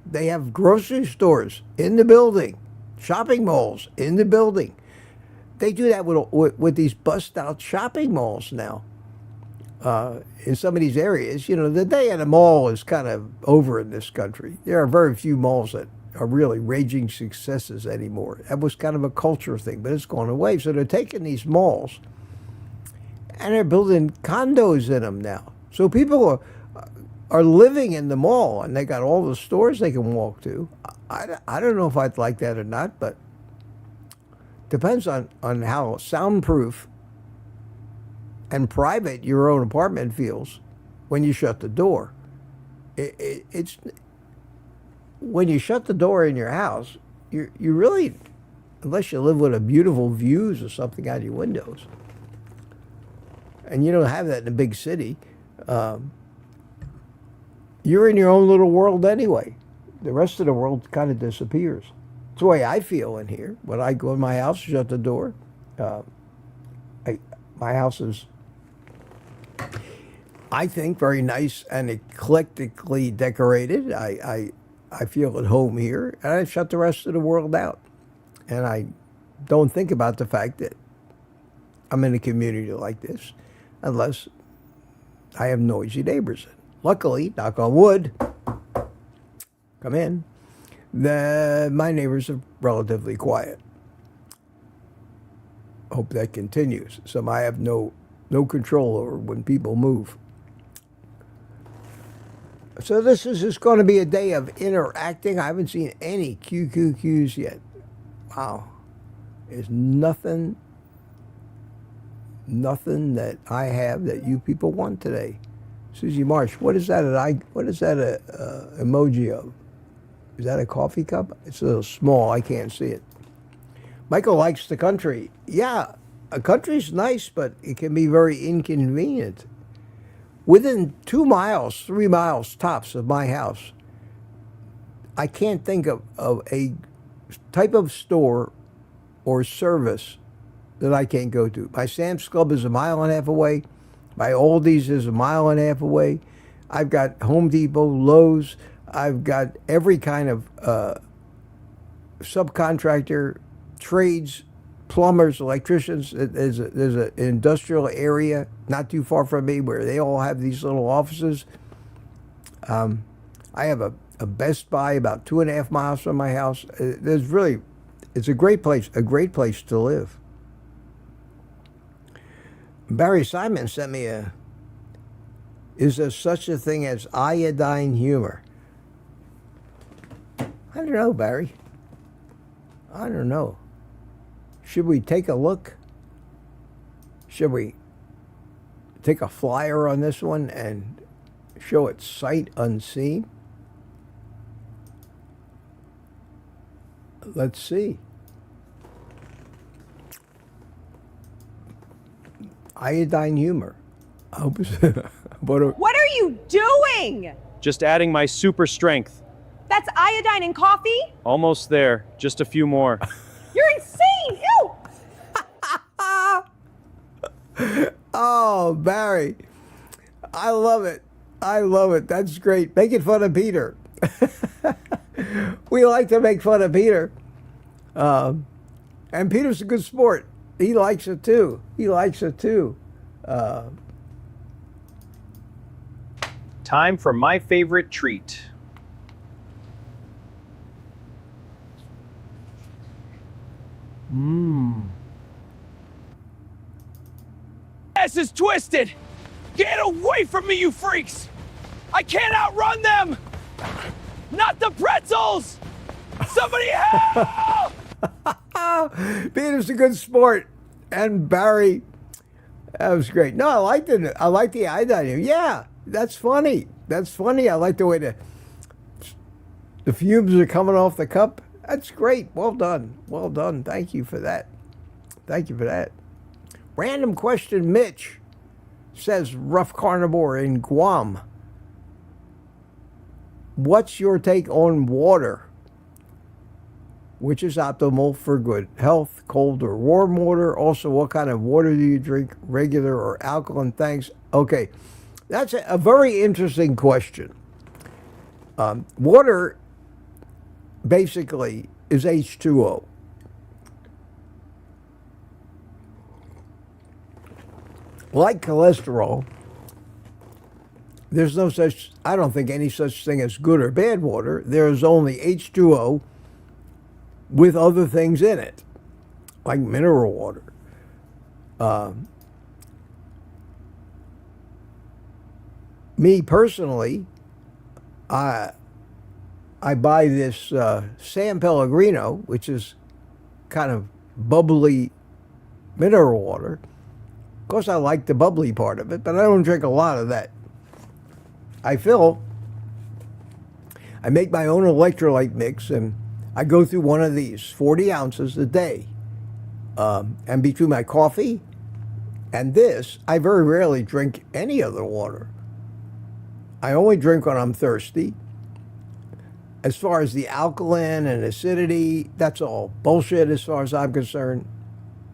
They have grocery stores in the building, shopping malls in the building. They do that with these bust-out shopping malls now. In some of these areas, you know, the day at a mall is kind of over in this country. There are very few malls that are really raging successes anymore. That was kind of a culture thing, but it's gone away. So they're taking these malls and they're building condos in them now. So people are living in the mall, and they got all the stores they can walk to. I don't know if I'd like that or not, but depends on how soundproof and private your own apartment feels when you shut the door. It's when you shut the door in your house, you really, unless you live with a beautiful views or something out your windows, and you don't have that in a big city, you're in your own little world anyway. The rest of the world kind of disappears. It's the way I feel in here. When I go in my house, shut the door, my house is, I think, very nice and eclectically decorated. I feel at home here, and I shut the rest of the world out. And I don't think about the fact that I'm in a community like this unless I have noisy neighbors. Luckily, knock on wood, come in, my neighbors are relatively quiet. Hope that continues. So I have no control over when people move. So this is just going to be a day of interacting. I haven't seen any QQQs yet. Wow. There's nothing that I have that you people want today. Susie Marsh, what is that? What is that emoji of? Is that a coffee cup? It's a little small. I can't see it. Michael likes the country. Yeah, a country's nice, but it can be very inconvenient. Within 2 miles, 3 miles tops of my house, I can't think of a type of store or service that I can't go to. My Sam's Club is 1.5 miles away. My Aldi's is 1.5 miles away. I've got Home Depot, Lowe's. I've got every kind of subcontractor, trades, plumbers, electricians. There's an industrial area not too far from me where they all have these little offices. I have a Best Buy about 2.5 miles from my house. It's a great place to live. Barry Simon sent me is there such a thing as iodine humor? I don't know, Barry. I don't know. Should we take a look? Should we take a flyer on this one and show it sight unseen? Let's see. Iodine humor. I hope it's What are you doing? Just adding my super strength. That's iodine in coffee? Almost there. Just a few more. You're insane! Ew! Oh, Barry. I love it. I love it. That's great. Making fun of Peter. We like to make fun of Peter. And Peter's a good sport. He likes it too. Time for my favorite treat. This is twisted! Get away from me, you freaks! I can't outrun them! Not the pretzels! Somebody help! Peter's a good sport. And Barry, that was great. No, I liked it. I like the iodine. Yeah, that's funny. I like the way the fumes are coming off the cup. That's great. Well done. Thank you for that. Random question Mitch says, Rough Carnivore in Guam. What's your take on water? which is optimal for good health, cold or warm water. Also, what kind of water do you drink, regular or alkaline? Thanks. Okay, that's a very interesting question. Water basically is H2O. Like cholesterol, there's no such, I don't think any such thing as good or bad water. There's only H2O with other things in it, like mineral water. Me personally, I buy this San Pellegrino, which is kind of bubbly mineral water. Of course, I like the bubbly part of it, but I don't drink a lot of that. I make my own electrolyte mix, and I go through one of these, 40 ounces a day. And between my coffee and this, I very rarely drink any other water. I only drink when I'm thirsty. As far as the alkaline and acidity, that's all bullshit as far as I'm concerned.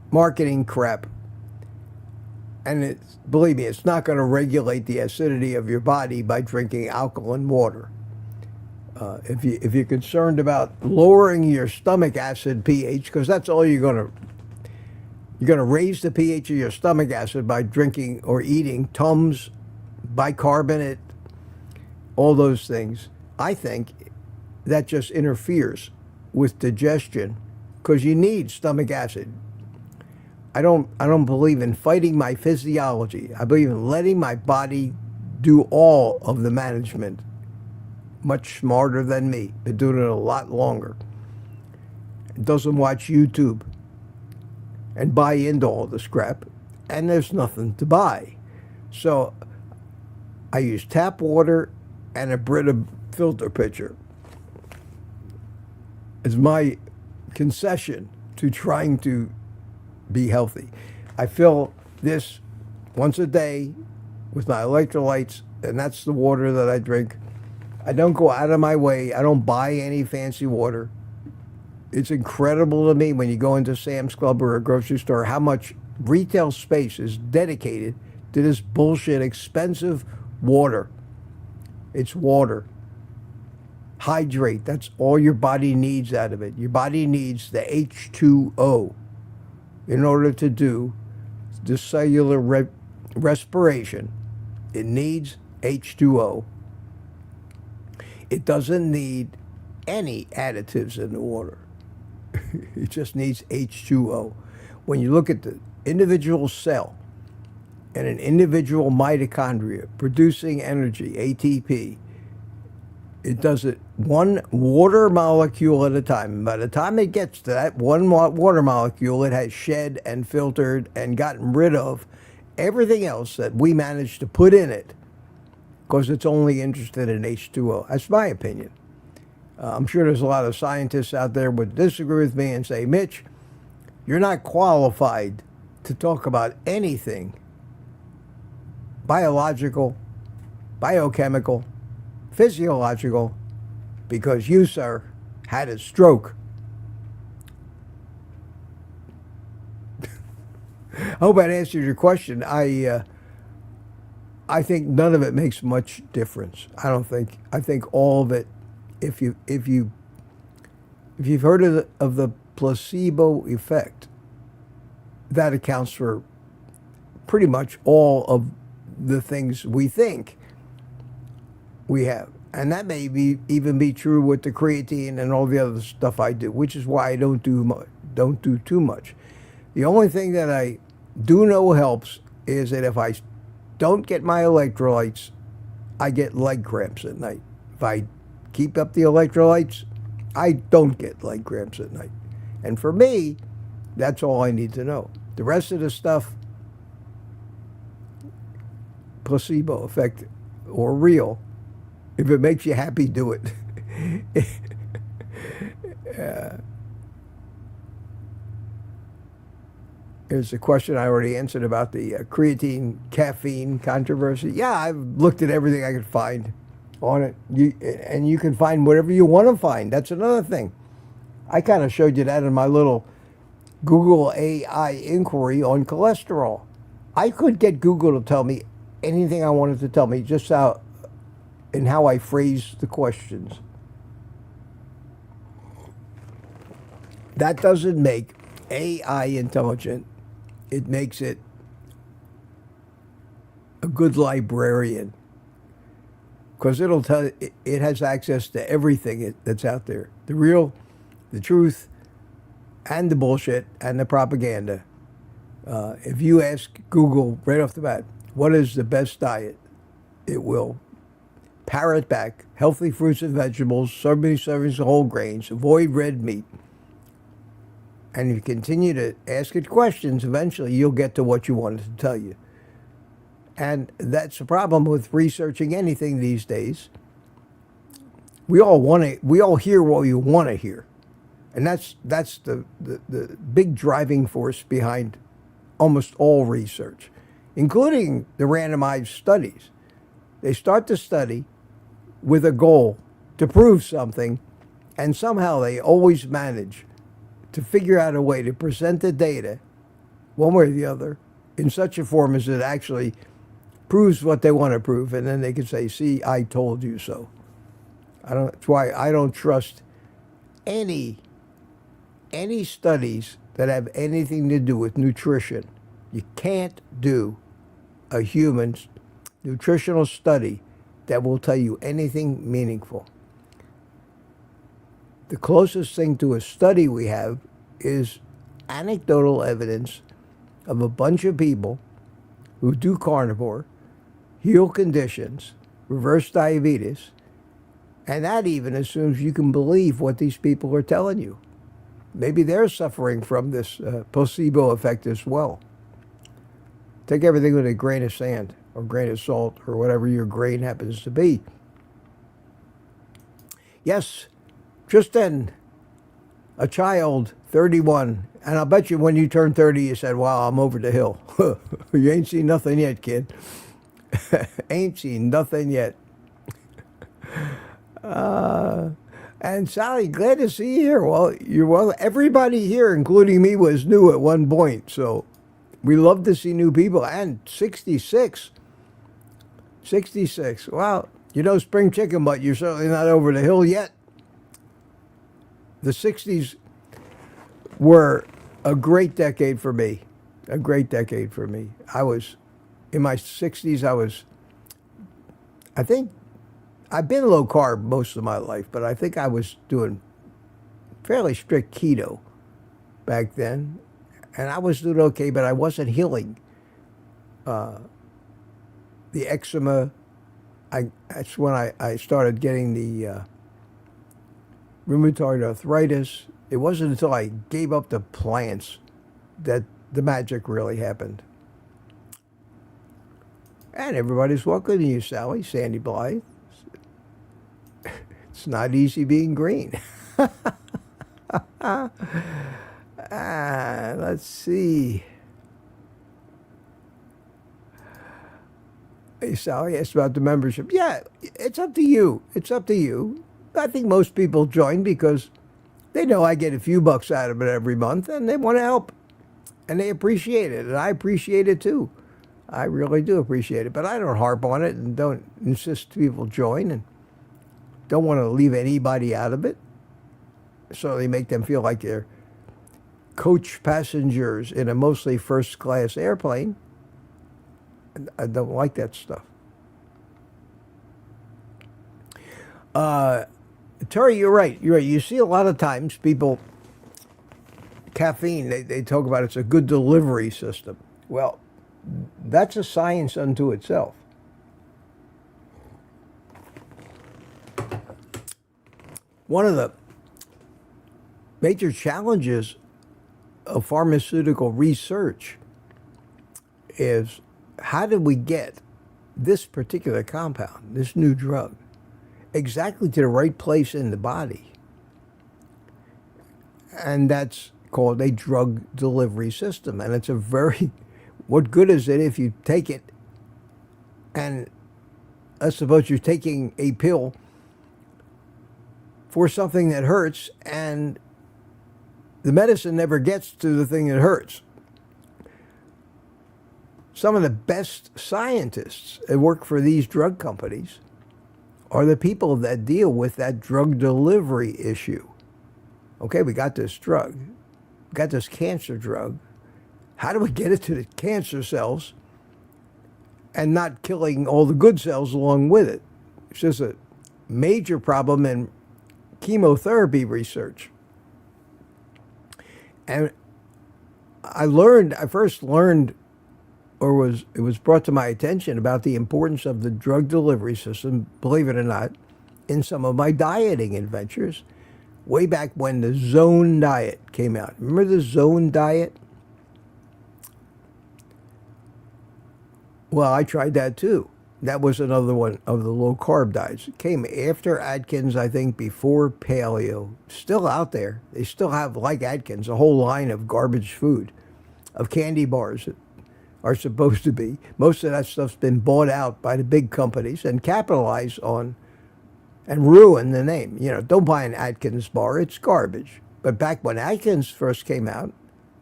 Marketing crap. And believe me, it's not going to regulate the acidity of your body by drinking alkaline water. If you're concerned about lowering your stomach acid pH, because that's all you're going to raise the pH of your stomach acid by drinking or eating Tums, bicarbonate, all those things. I think that just interferes with digestion because you need stomach acid. I don't believe in fighting my physiology. I believe in letting my body do all of the management. Much smarter than me. Been doing it a lot longer. Doesn't watch YouTube and buy into all this crap, and there's nothing to buy. So I use tap water and a Brita filter pitcher. It's my concession to trying to be healthy. I fill this once a day with my electrolytes, and that's the water that I drink. I don't go out of my way. I don't buy any fancy water. It's incredible to me when you go into Sam's Club or a grocery store how much retail space is dedicated to this bullshit expensive water. It's water. Hydrate. That's all your body needs out of it. Your body needs the H2O in order to do the cellular respiration. It needs H2O. It doesn't need any additives in the water. It just needs H2O. When you look at the individual cell and an individual mitochondria producing energy, ATP, it does it one water molecule at a time. And by the time it gets to that one water molecule, it has shed and filtered and gotten rid of everything else that we managed to put in it because it's only interested in H2O. That's my opinion. I'm sure there's a lot of scientists out there would disagree with me and say, Mitch, you're not qualified to talk about anything biological, biochemical, physiological, because you, sir, had a stroke. I hope that answers your question. I think none of it makes much difference. I think all of it. If you've heard of the placebo effect, that accounts for pretty much all of the things we think we have. And that may even be true with the creatine and all the other stuff I do, which is why I don't do too much. The only thing that I do know helps is that if I don't get my electrolytes, I get leg cramps at night. If I keep up the electrolytes, I don't get leg cramps at night. And for me, that's all I need to know. The rest of the stuff, placebo effect or real, if it makes you happy, do it. There's a question I already answered about the creatine caffeine controversy. Yeah, I've looked at everything I could find on it. You can find whatever you want to find. That's another thing. I kind of showed you that in my little Google AI inquiry on cholesterol. I could get Google to tell me anything I wanted to tell me, just how I phrase the questions. That doesn't make AI intelligent. It makes it a good librarian, because it'll tell it has access to everything that's out there, the real, the truth, and the bullshit and the propaganda. If you ask Google right off the bat, what is the best diet, it will parrot back healthy fruits and vegetables, so many servings of whole grains, avoid red meat. And if you continue to ask it questions, eventually you'll get to what you wanted to tell you. And that's the problem with researching anything these days. We all hear what we want to hear. And that's the big driving force behind almost all research, including the randomized studies. They start the study with a goal to prove something, and somehow they always manage to figure out a way to present the data, one way or the other, in such a form as it actually proves what they want to prove, and then they can say, see, I told you so. That's why I don't trust any studies that have anything to do with nutrition. You can't do a human nutritional study that will tell you anything meaningful. The closest thing to a study we have is anecdotal evidence of a bunch of people who do carnivore, heal conditions, reverse diabetes, and that even assumes you can believe what these people are telling you. Maybe they're suffering from this placebo effect as well. Take everything with a grain of sand or grain of salt or whatever your grain happens to be. Yes, just then, a child, 31, and I'll bet you when you turned 30, you said, wow, I'm over the hill. You ain't seen nothing yet, kid. Ain't seen nothing yet. And Sally, glad to see you here. Well, everybody here, including me, was new at one point. So we love to see new people. And 66. 66. Well, spring chicken, but you're certainly not over the hill yet. The 60s were a great decade for me. A great decade for me. In my 60s, I think, I've been low carb most of my life, but I think I was doing fairly strict keto back then. And I was doing okay, but I wasn't healing. The eczema, that's when I started getting the rheumatoid arthritis. It wasn't until I gave up the plants that the magic really happened. And everybody's welcoming you, Sally, Sandy Blythe. It's not easy being green. Let's see. Hey, Sally asked about the membership. Yeah, it's up to you. It's up to you. I think most people join because they know I get a few bucks out of it every month, and they want to help. And they appreciate it, and I appreciate it too. I really do appreciate it, but I don't harp on it and don't insist people join and don't want to leave anybody out of it. So they make them feel like they're coach passengers in a mostly first-class airplane. I don't like that stuff. Terry, you're right. You're right. You see a lot of times people, caffeine, they talk about it's a good delivery system. Well, that's a science unto itself. One of the major challenges of pharmaceutical research is how did we get this particular compound, this new drug, exactly to the right place in the body? And that's called a drug delivery system. And it's what good is it if you take it and let's suppose you're taking a pill for something that hurts and the medicine never gets to the thing that hurts. Some of the best scientists that work for these drug companies are the people that deal with that drug delivery issue. Okay, we got this drug. We got this cancer drug. How do we get it to the cancer cells and not killing all the good cells along with it? It's just a major problem in chemotherapy research. And I first learned, it was brought to my attention about the importance of the drug delivery system, believe it or not, in some of my dieting adventures, way back when the Zone diet came out. Remember the Zone diet? Well, I tried that too. That was another one of the low-carb diets. It came after Atkins, I think, before paleo. Still out there. They still have, like Atkins, a whole line of garbage food, of candy bars that are supposed to be. Most of that stuff's been bought out by the big companies and capitalized on and ruin the name. You know, don't buy an Atkins bar. It's garbage. But back when Atkins first came out,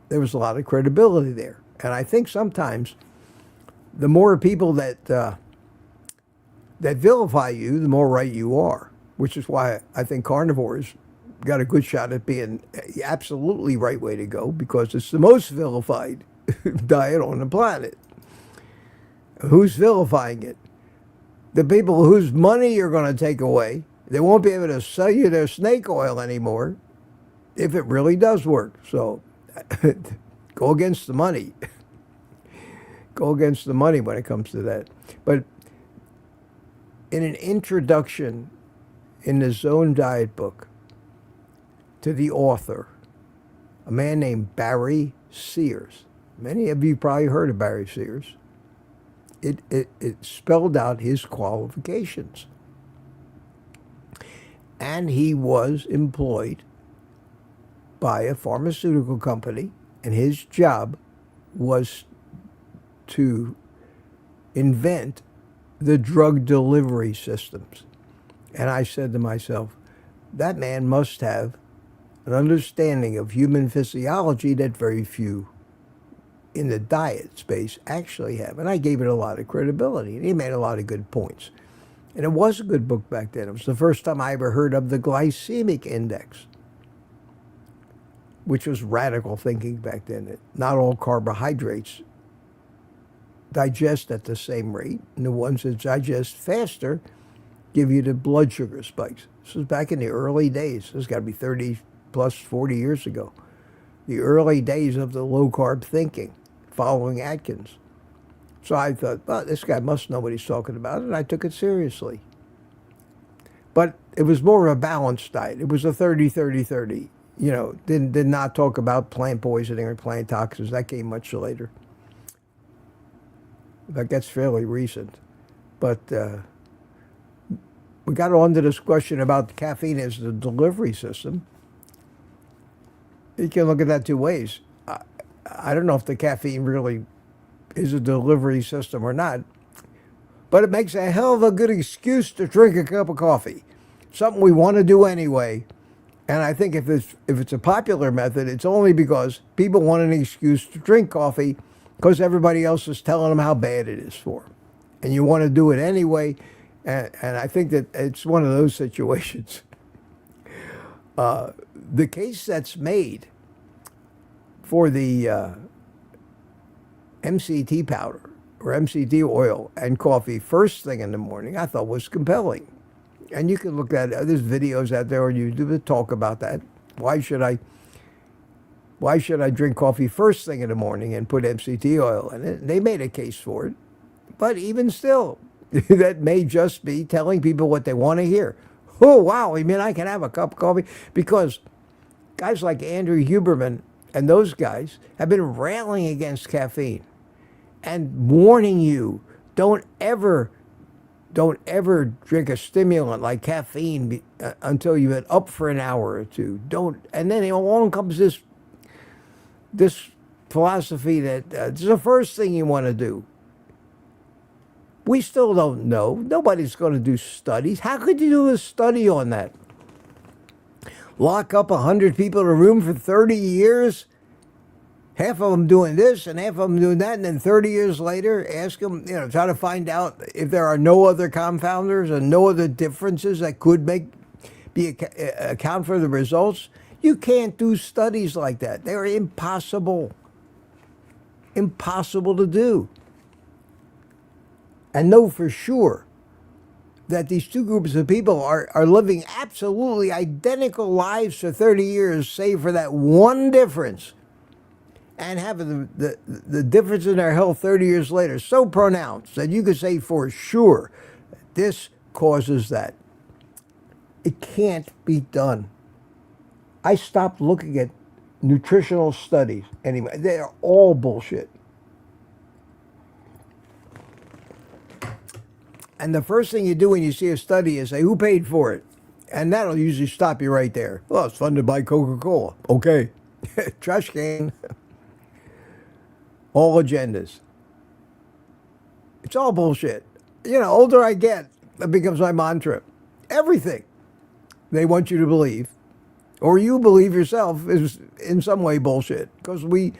there was a lot of credibility there. And I think sometimes the more people that vilify you, the more right you are, which is why I think carnivores got a good shot at being absolutely right way to go, because it's the most vilified diet on the planet. Who's vilifying it? The people whose money you're going to take away. They won't be able to sell you their snake oil anymore if it really does work. So go against the money. Go against the money when it comes to that. But in an introduction in the Zone Diet book to the author, a man named Barry Sears. Many of you probably heard of Barry Sears. It spelled out his qualifications. And he was employed by a pharmaceutical company, and his job was to invent the drug delivery systems. And I said to myself, that man must have an understanding of human physiology that very few in the diet space actually have. And I gave it a lot of credibility, and he made a lot of good points. And it was a good book back then. It was the first time I ever heard of the glycemic index, which was radical thinking back then, that not all carbohydrates digest at the same rate, and the ones that digest faster give you the blood sugar spikes. This was back in the early days. This has got to be 30 plus 40 years ago. The early days of the low-carb thinking following Atkins. So I thought, well, this guy must know what he's talking about, and I took it seriously. But it was more of a balanced diet. It was a 30-30-30. You know, did not talk about plant poisoning or plant toxins. That came much later. But that's fairly recent. But we got on to this question about caffeine as the delivery system. You can look at that two ways. I don't know if the caffeine really is a delivery system or not, but it makes a hell of a good excuse to drink a cup of coffee. Something we want to do anyway. And I think if it's a popular method, it's only because people want an excuse to drink coffee because everybody else is telling them how bad it is for them. And you want to do it anyway. And I think that it's one of those situations. The case that's made for the MCT powder or MCT oil and coffee first thing in the morning, I thought was compelling. And you can look at it. There's videos out there on YouTube that talk about that. Why should I drink coffee first thing in the morning and put MCT oil in it? They made a case for it. But even still, that may just be telling people what they want to hear. Oh, wow, you mean I can have a cup of coffee? Because guys like Andrew Huberman and those guys have been railing against caffeine and warning you, don't ever drink a stimulant like caffeine until you've been up for an hour or two. And then along comes this philosophy that it's the first thing you want to do. We still don't know. Nobody's going to do studies. How could you do a study on that? lock up 100 people in a room for 30 years, half of them doing this and half of them doing that, and then 30 years later, ask them, try to find out if there are no other confounders and no other differences that could account for the results. You can't do studies like that. They're impossible. Impossible to do. And know for sure that these two groups of people are living absolutely identical lives for 30 years, save for that one difference, and having the difference in their health 30 years later so pronounced that you could say for sure this causes that. It can't be done. I stopped looking at nutritional studies anyway. They're all bullshit. And the first thing you do when you see a study is say, who paid for it? And that'll usually stop you right there. Well, it's funded by Coca-Cola. Okay. Trash can. All agendas. It's all bullshit. Older I get, that becomes my mantra. Everything they want you to believe, or you believe yourself, is in some way bullshit. Because we,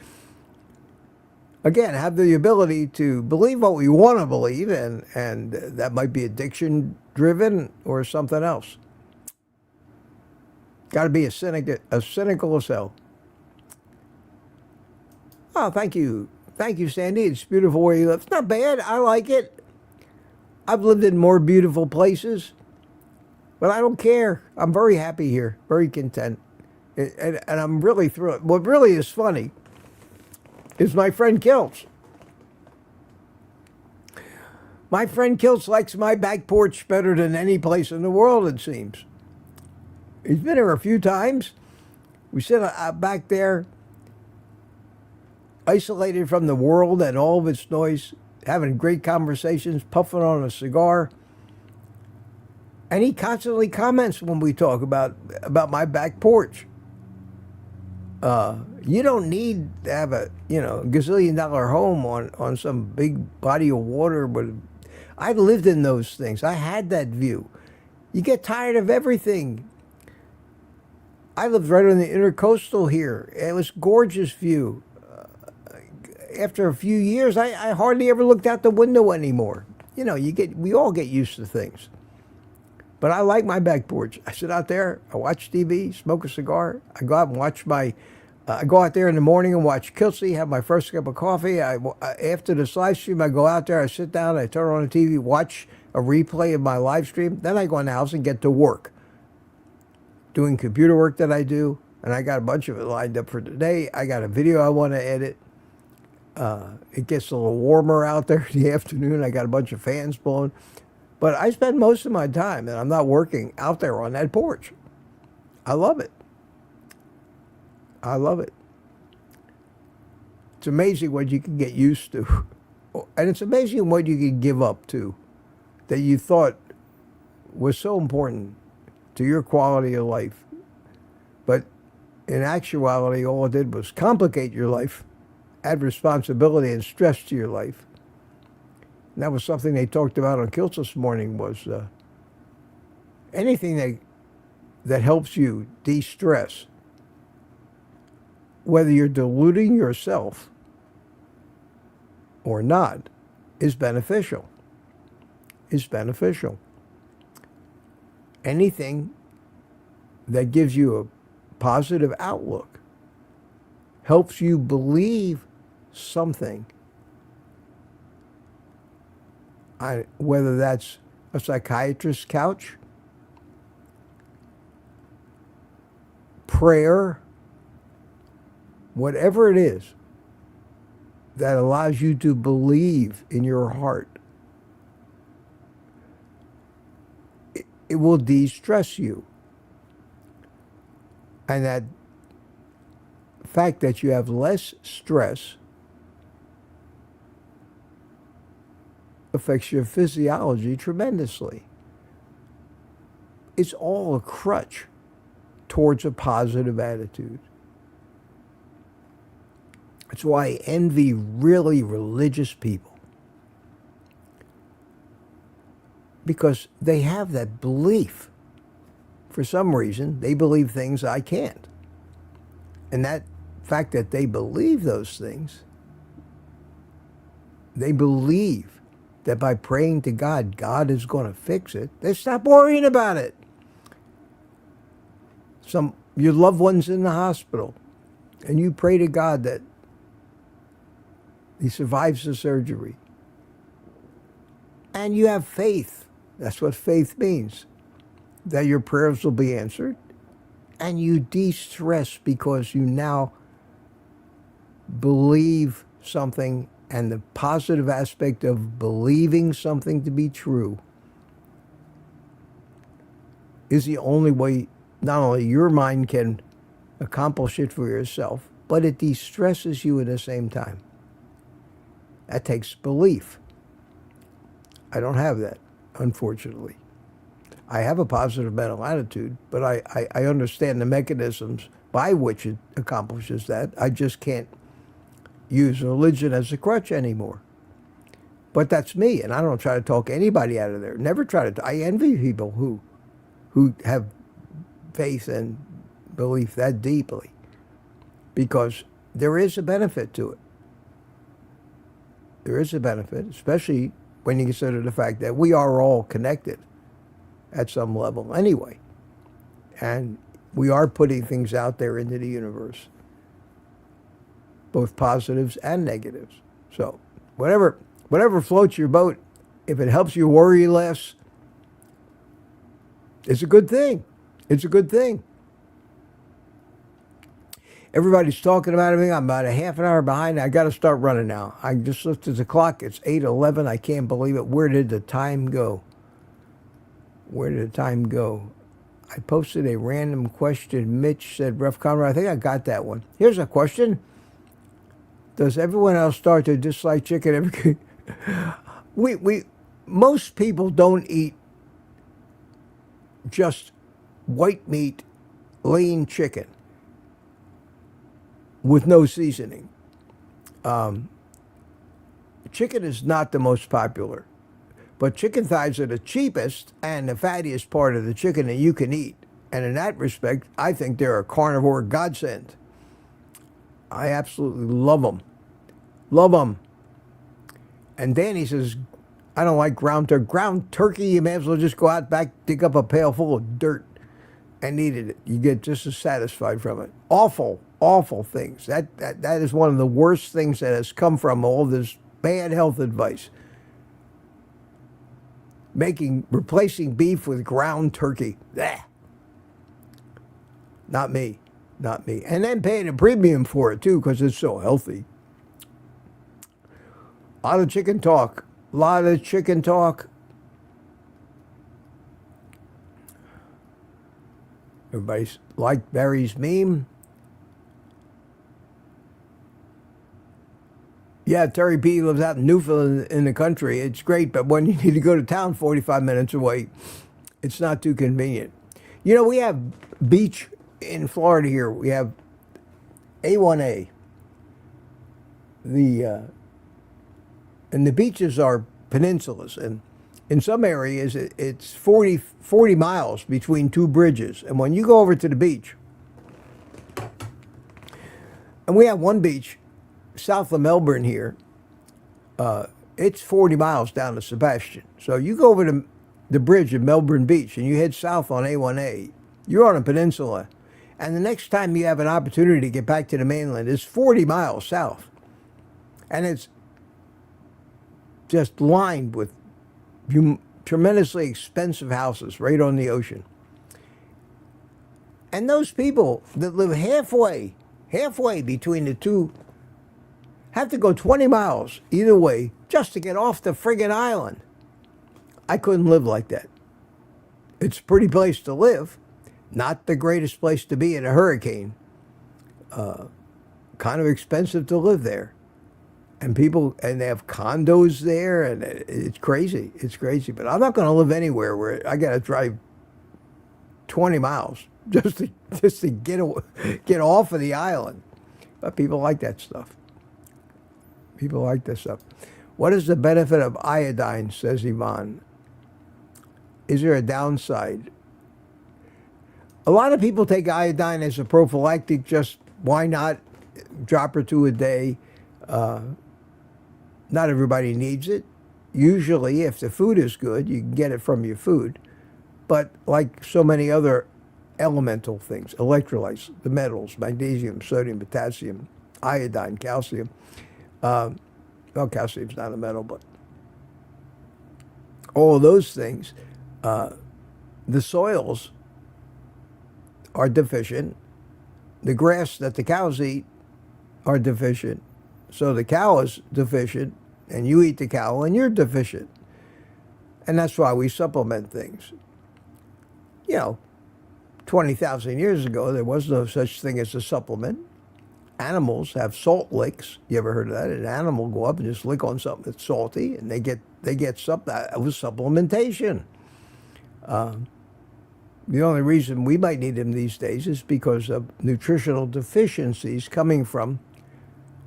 again, have the ability to believe what we want to believe, and that might be addiction-driven or something else. Got to be a cynical as hell. Oh, thank you. Thank you, Sandy. It's beautiful where you live. It's not bad. I like it. I've lived in more beautiful places, but I don't care. I'm very happy here, very content. And I'm really thrilled. What really is funny is my friend Kilts. My friend Kilts likes my back porch better than any place in the world, it seems. He's been here a few times. We sit back there, isolated from the world and all of its noise, having great conversations, puffing on a cigar. And he constantly comments when we talk about my back porch. You don't need to have a gazillion-dollar home on some big body of water. But I lived in those things. I had that view. You get tired of everything. I lived right on the intercoastal here. It was a gorgeous view. After a few years, I hardly ever looked out the window anymore. We all get used to things. But I like my back porch. I sit out there, I watch TV, smoke a cigar. I go out and watch I go out there in the morning and watch Kelsey, have my first cup of coffee. After this live stream, I go out there, I sit down, I turn on the TV, watch a replay of my live stream. Then I go in the house and get to work, doing computer work that I do. And I got a bunch of it lined up for today. I got a video I want to edit. It gets a little warmer out there in the afternoon. I got a bunch of fans blowing. But I spend most of my time, and I'm not working out there on that porch. I love it. I love it. It's amazing what you can get used to. And it's amazing what you can give up to that you thought was so important to your quality of life. But in actuality, all it did was complicate your life, add responsibility and stress to your life. And that was something they talked about on Kilts this morning, was anything that helps you de-stress, whether you're deluding yourself or not, is beneficial. Is beneficial. Anything that gives you a positive outlook, helps you believe something, whether that's a psychiatrist's couch, prayer, whatever it is that allows you to believe in your heart, it will de-stress you. And that fact that you have less stress affects your physiology tremendously. It's all a crutch towards a positive attitude. That's why I envy really religious people. Because they have that belief. for some reason, they believe things I can't. And that fact that they believe those things, they believe that by praying to God, God is going to fix it. They stop worrying about it. Your loved one's in the hospital, and you pray to God that he survives the surgery. And you have faith. That's what faith means. That your prayers will be answered. And you de-stress because you now believe something, and the positive aspect of believing something to be true is the only way not only your mind can accomplish it for yourself, but it de-stresses you at the same time. That takes belief. I don't have that, unfortunately. I have a positive mental attitude, but I understand the mechanisms by which it accomplishes that. I just can't use religion as a crutch anymore. But that's me, and I don't try to talk anybody out of there. Never try to. I envy people who have faith and belief that deeply, because there is a benefit to it. There is a benefit, especially when you consider the fact that we are all connected at some level anyway. And we are putting things out there into the universe, both positives and negatives. So whatever floats your boat, if it helps you worry less, it's a good thing. It's a good thing. Everybody's talking about me. I'm about a half an hour behind. I got to start running now. I just looked at the clock. It's 8:11. I can't believe it. Where did the time go? Where did the time go? I posted a random question. Mitch said, Ref Conrad. I think I got that one. Here's a question. Does everyone else start to dislike chicken? Most people don't eat just white meat, lean chicken with no seasoning. Chicken is not the most popular, but chicken thighs are the cheapest and the fattiest part of the chicken that you can eat. And in that respect, I think they're a carnivore godsend. I absolutely love them. Love them. And Danny says, I don't like ground turkey. Ground turkey, you may as well just go out back, dig up a pail full of dirt and eat it. You get just as satisfied from it. Awful, awful things. That is one of the worst things that has come from all this bad health advice. Replacing beef with ground turkey. Bleh. Not me. Not me. And then paying a premium for it, too, because it's so healthy. A lot of chicken talk. A lot of chicken talk. Everybody's liked Barry's meme. Yeah, Terry P. lives out in Newfoundland in the country. It's great, but when you need to go to town 45 minutes away, it's not too convenient. You know, we have beach in Florida here. We have A1A. And the beaches are peninsulas, and in some areas it's 40 miles between two bridges. And when you go over to the beach, and we have one beach south of Melbourne here, it's 40 miles down to Sebastian. So you go over to the bridge at Melbourne Beach and you head south on A1A, you're on a peninsula. And the next time you have an opportunity to get back to the mainland, it's 40 miles south. And it's just lined with tremendously expensive houses right on the ocean. And those people that live halfway between the two have to go 20 miles either way just to get off the friggin' island. I couldn't live like that. It's a pretty place to live. Not the greatest place to be in a hurricane. Kind of expensive to live there. And they have condos there, and it's crazy. It's crazy. But I'm not going to live anywhere where I got to drive 20 miles just to get off of the island. But people like that stuff. People like that stuff. What is the benefit of iodine, says Yvonne? Is there a downside? A lot of people take iodine as a prophylactic, just why not? Drop or two a day. Not everybody needs it. Usually, if the food is good, you can get it from your food. But like so many other elemental things, electrolytes, the metals, magnesium, sodium, potassium, iodine, calcium. Well, calcium's not a metal, but all of those things, the soils are deficient. The grass that the cows eat are deficient. So the cow is deficient, and you eat the cow, and you're deficient. And that's why we supplement things. 20,000 years ago, there was no such thing as a supplement. Animals have salt licks. You ever heard of that? An animal will go up and just lick on something that's salty, and they get something. That was supplementation. The only reason we might need them these days is because of nutritional deficiencies coming from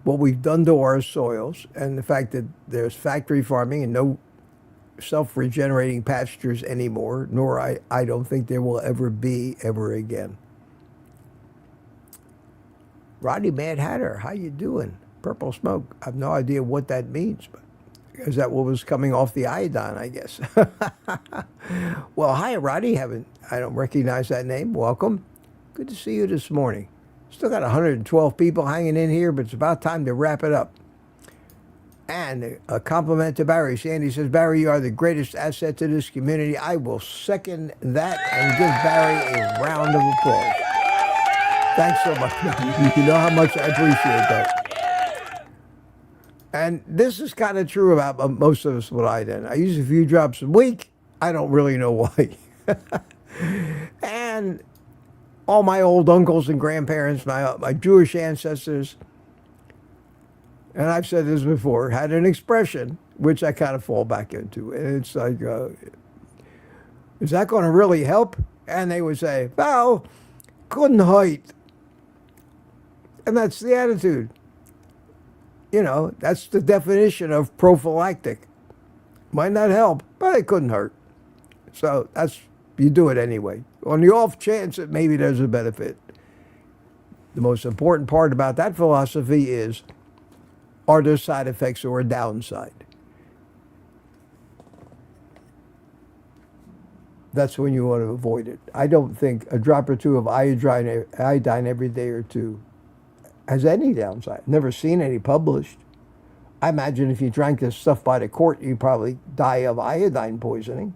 what we've done to our soils and the fact that there's factory farming and no self-regenerating pastures anymore, nor I don't think there will ever be ever again. Roddy Mad Hatter, how you doing? Purple smoke. I have no idea what that means, but is that what was coming off the iodine, I guess? Well, hi, Roddy. I don't recognize that name. Welcome. Good to see you this morning. Still got 112 people hanging in here, but it's about time to wrap it up. And a compliment to Barry. Sandy says, Barry, you are the greatest asset to this community. I will second that and give Barry a round of applause. Thanks so much. You know how much I appreciate that. And this is kind of true about most of us with iodine. I use a few drops a week. I don't really know why. And all my old uncles and grandparents, my Jewish ancestors, and I've said this before, had an expression, which I kind of fall back into. And it's like, is that going to really help? And they would say, well, couldn't hurt. And that's the attitude. That's the definition of prophylactic. Might not help, but it couldn't hurt. So you do it anyway. On the off chance that maybe there's a benefit. The most important part about that philosophy is, are there side effects or a downside? That's when you want to avoid it. I don't think a drop or two of iodine every day or two has any downside. Never seen any published. I imagine if you drank this stuff by the quart, you'd probably die of iodine poisoning.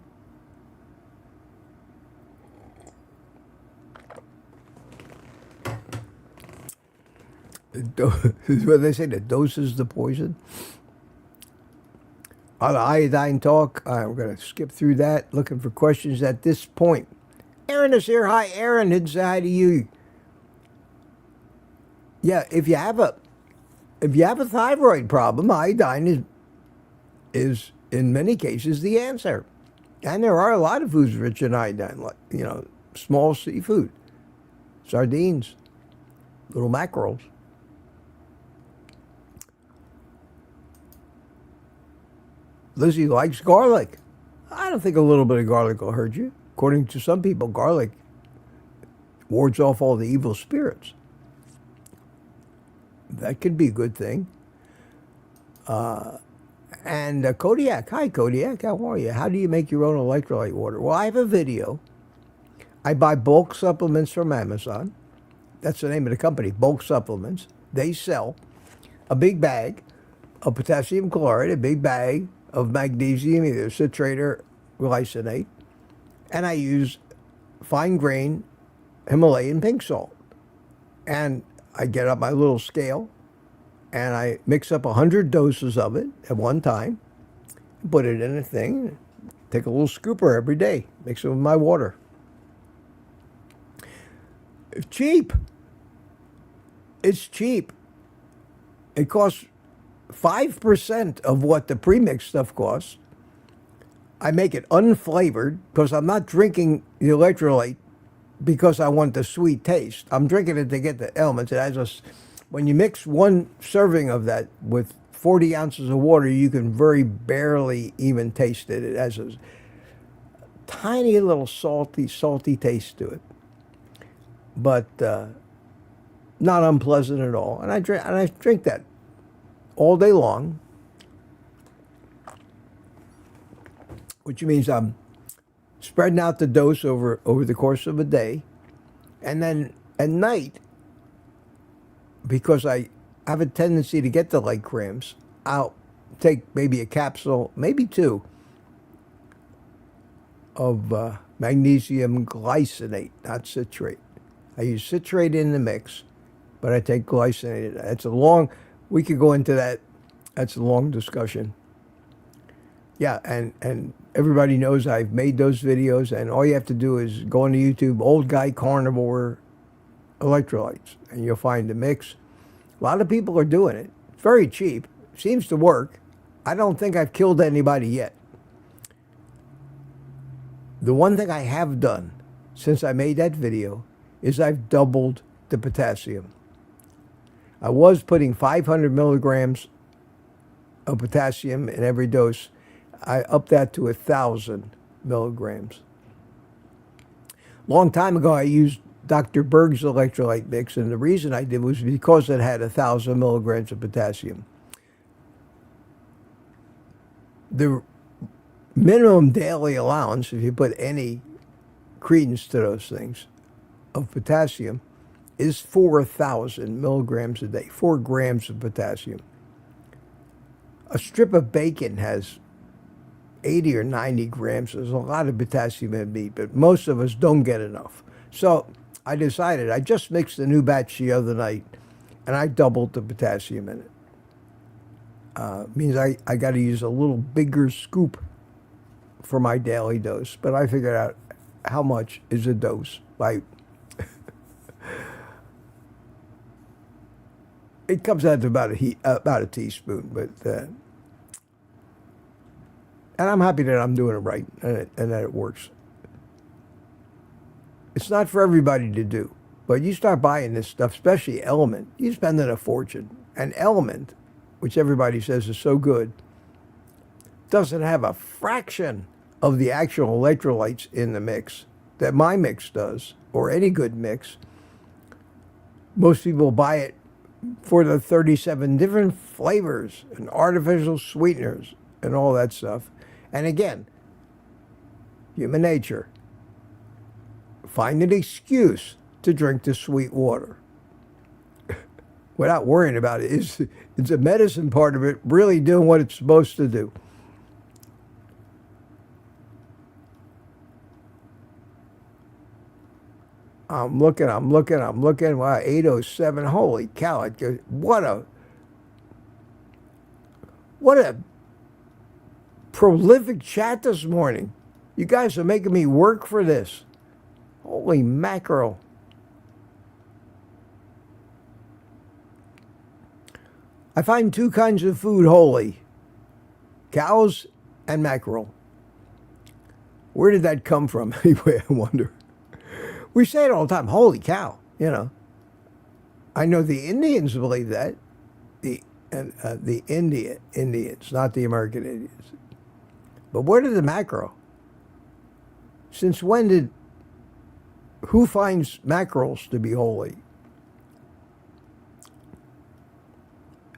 What they say, the dose is the poison. On the iodine talk, we're going to skip through that, looking for questions at this point. Aaron is here. Hi, Aaron. Didn't say hi to you. Yeah, if you have a thyroid problem, iodine is in many cases the answer. And there are a lot of foods rich in iodine, like small seafood, sardines, little mackerels. Lizzie likes garlic. I don't think a little bit of garlic will hurt you. According to some people, garlic wards off all the evil spirits. That could be a good thing. And Kodiak. Hi, Kodiak. How are you? How do you make your own electrolyte water? Well, I have a video. I buy bulk supplements from Amazon. That's the name of the company, Bulk Supplements. They sell a big bag of potassium chloride, a big bag of magnesium, either citrate or glycinate. And I use fine grain Himalayan pink salt. And I get up my little scale and I mix up 100 doses of it at one time, put it in a thing, take a little scooper every day, mix it with my water. It's cheap. It's cheap. It costs 5% of what the premix stuff costs. I make it unflavored because I'm not drinking the electrolyte because I want the sweet taste. I'm drinking it to get the elements. When you mix one serving of that with 40 ounces of water, you can very barely even taste it. It has a tiny little salty taste to it. but not unpleasant at all. And I drink that all day long, which means I'm spreading out the dose over the course of a day. And then at night, because I have a tendency to get the leg cramps, I'll take maybe a capsule, maybe two, of magnesium glycinate, not citrate. I use citrate in the mix, but I take glycinate. It's a long, we could go into that. That's a long discussion. Yeah, and everybody knows I've made those videos, and all you have to do is go on YouTube, OldGuyCarnivore electrolytes, and you'll find the mix. A lot of people are doing it. It's very cheap. Seems to work. I don't think I've killed anybody yet. The one thing I have done since I made that video is I've doubled the potassium. I was putting 500 milligrams of potassium in every dose. I upped that to 1,000 milligrams. Long time ago, I used Dr. Berg's electrolyte mix, and the reason I did was because it had 1,000 milligrams of potassium. The minimum daily allowance, if you put any credence to those things, of potassium is 4,000 milligrams a day, 4 grams of potassium. A strip of bacon has 80 or 90 grams. There's a lot of potassium in meat, but most of us don't get enough. So I decided, I just mixed a new batch the other night, and I doubled the potassium in it. Means I got to use a little bigger scoop for my daily dose, but I figured out how much is a dose. It comes out to about a teaspoon, but and I'm happy that I'm doing it right and that it works. It's not for everybody to do, but you start buying this stuff, especially Element, you're spending a fortune. And Element, which everybody says is so good, doesn't have a fraction of the actual electrolytes in the mix that my mix does, or any good mix. Most people buy it for the 37 different flavors and artificial sweeteners and all that stuff. And again, human nature. Find an excuse to drink the sweet water without worrying about it. It's the medicine part of it really doing what it's supposed to do. I'm looking. Wow, 8:07. Holy cow. What a prolific chat this morning. You guys are making me work for this. Holy mackerel. I find 2 kinds of food holy: cows and mackerel. Where did that come from? Anyway, I wonder. We say it all the time, holy cow, you know. I know the Indians believe that. The Indians, not the American Indians. But where did the mackerel? Since when who finds mackerels to be holy?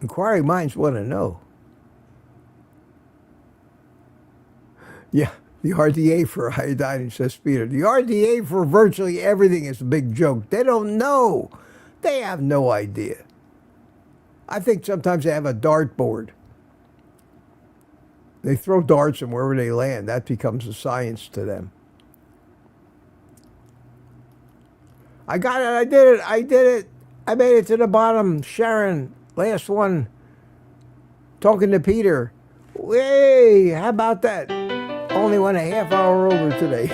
Inquiring minds want to know. Yeah. The RDA for iodine, says Peter. The RDA for virtually everything is a big joke. They don't know. They have no idea. I think sometimes they have a dartboard. They throw darts and wherever they land, that becomes a science to them. I got it. I did it. I made it to the bottom. Sharon, last one. Talking to Peter. Hey, how about that? Only went a half hour over today.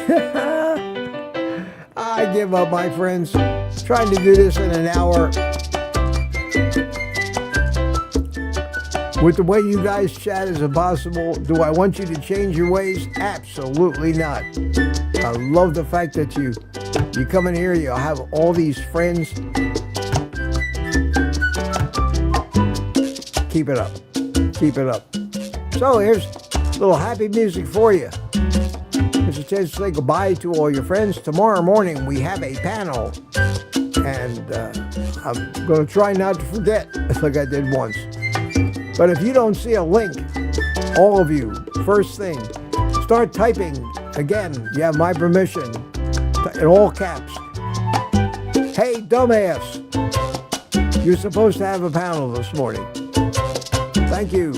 I give up, my friends. Trying to do this in an hour. With the way you guys chat, is it possible? Do I want you to change your ways? Absolutely not. I love the fact that you come in here, you'll have all these friends. Keep it up. Keep it up. So here's a little happy music for you. It's a chance to say goodbye to all your friends. Tomorrow morning we have a panel And I'm going to try not to forget like I did once. But if you don't see a link, all of you, first thing, start typing. Again, you have my permission, in all caps. Hey, dumbass, you're supposed to have a panel this morning. Thank you.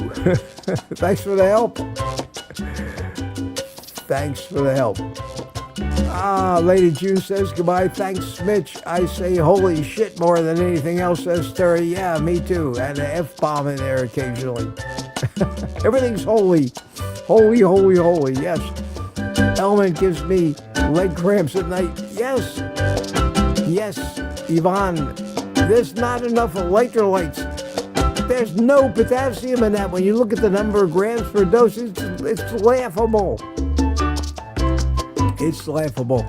Thanks for the help. Thanks for the help. Lady June says goodbye. Thanks, Mitch. I say holy shit more than anything else, says Terry. Yeah, me too. And an F-bomb in there occasionally. Everything's holy. Holy, holy, holy. Yes. Element gives me leg cramps at night. Yes. Yes, Yvonne. There's not enough electrolytes. There's no potassium in that. When you look at the number of grams per dose, it's laughable. It's laughable.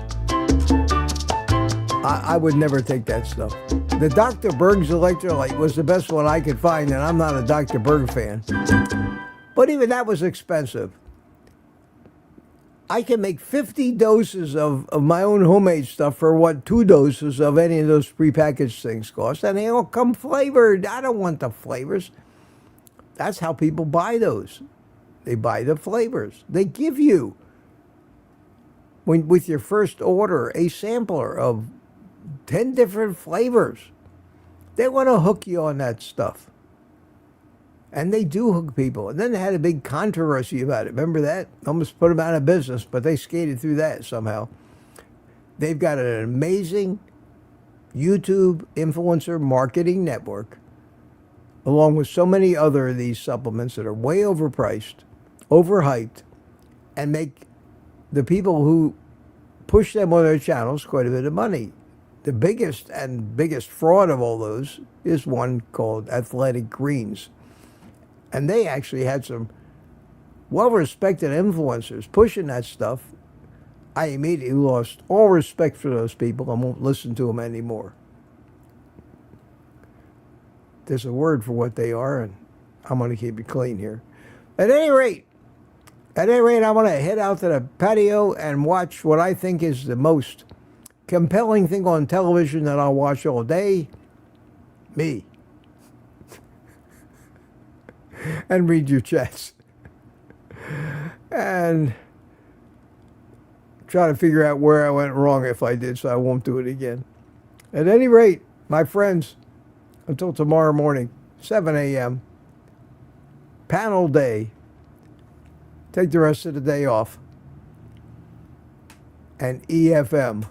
I would never take that stuff. The Dr. Berg's electrolyte was the best one I could find, and I'm not a Dr. Berg fan. But even that was expensive. I can make 50 doses of my own homemade stuff for what 2 doses of any of those prepackaged things cost, and they all come flavored. I don't want the flavors. That's how people buy those. They buy the flavors. They give you, with your first order, a sampler of 10 different flavors. They want to hook you on that stuff. And they do hook people. And then they had a big controversy about it. Remember that? Almost put them out of business, but they skated through that somehow. They've got an amazing YouTube influencer marketing network, along with so many other of these supplements that are way overpriced, overhyped, and make the people who push them on their channels quite a bit of money. The biggest fraud of all those is one called Athletic Greens. And they actually had some well-respected influencers pushing that stuff. I immediately lost all respect for those people and won't listen to them anymore. There's a word for what they are, and I'm going to keep it clean here. At any rate, I want to head out to the patio and watch what I think is the most compelling thing on television that I'll watch all day. Me. And read your chats. And try to figure out where I went wrong if I did, so I won't do it again. At any rate, my friends, until tomorrow morning, 7 a.m., panel day. Take the rest of the day off. And EFM.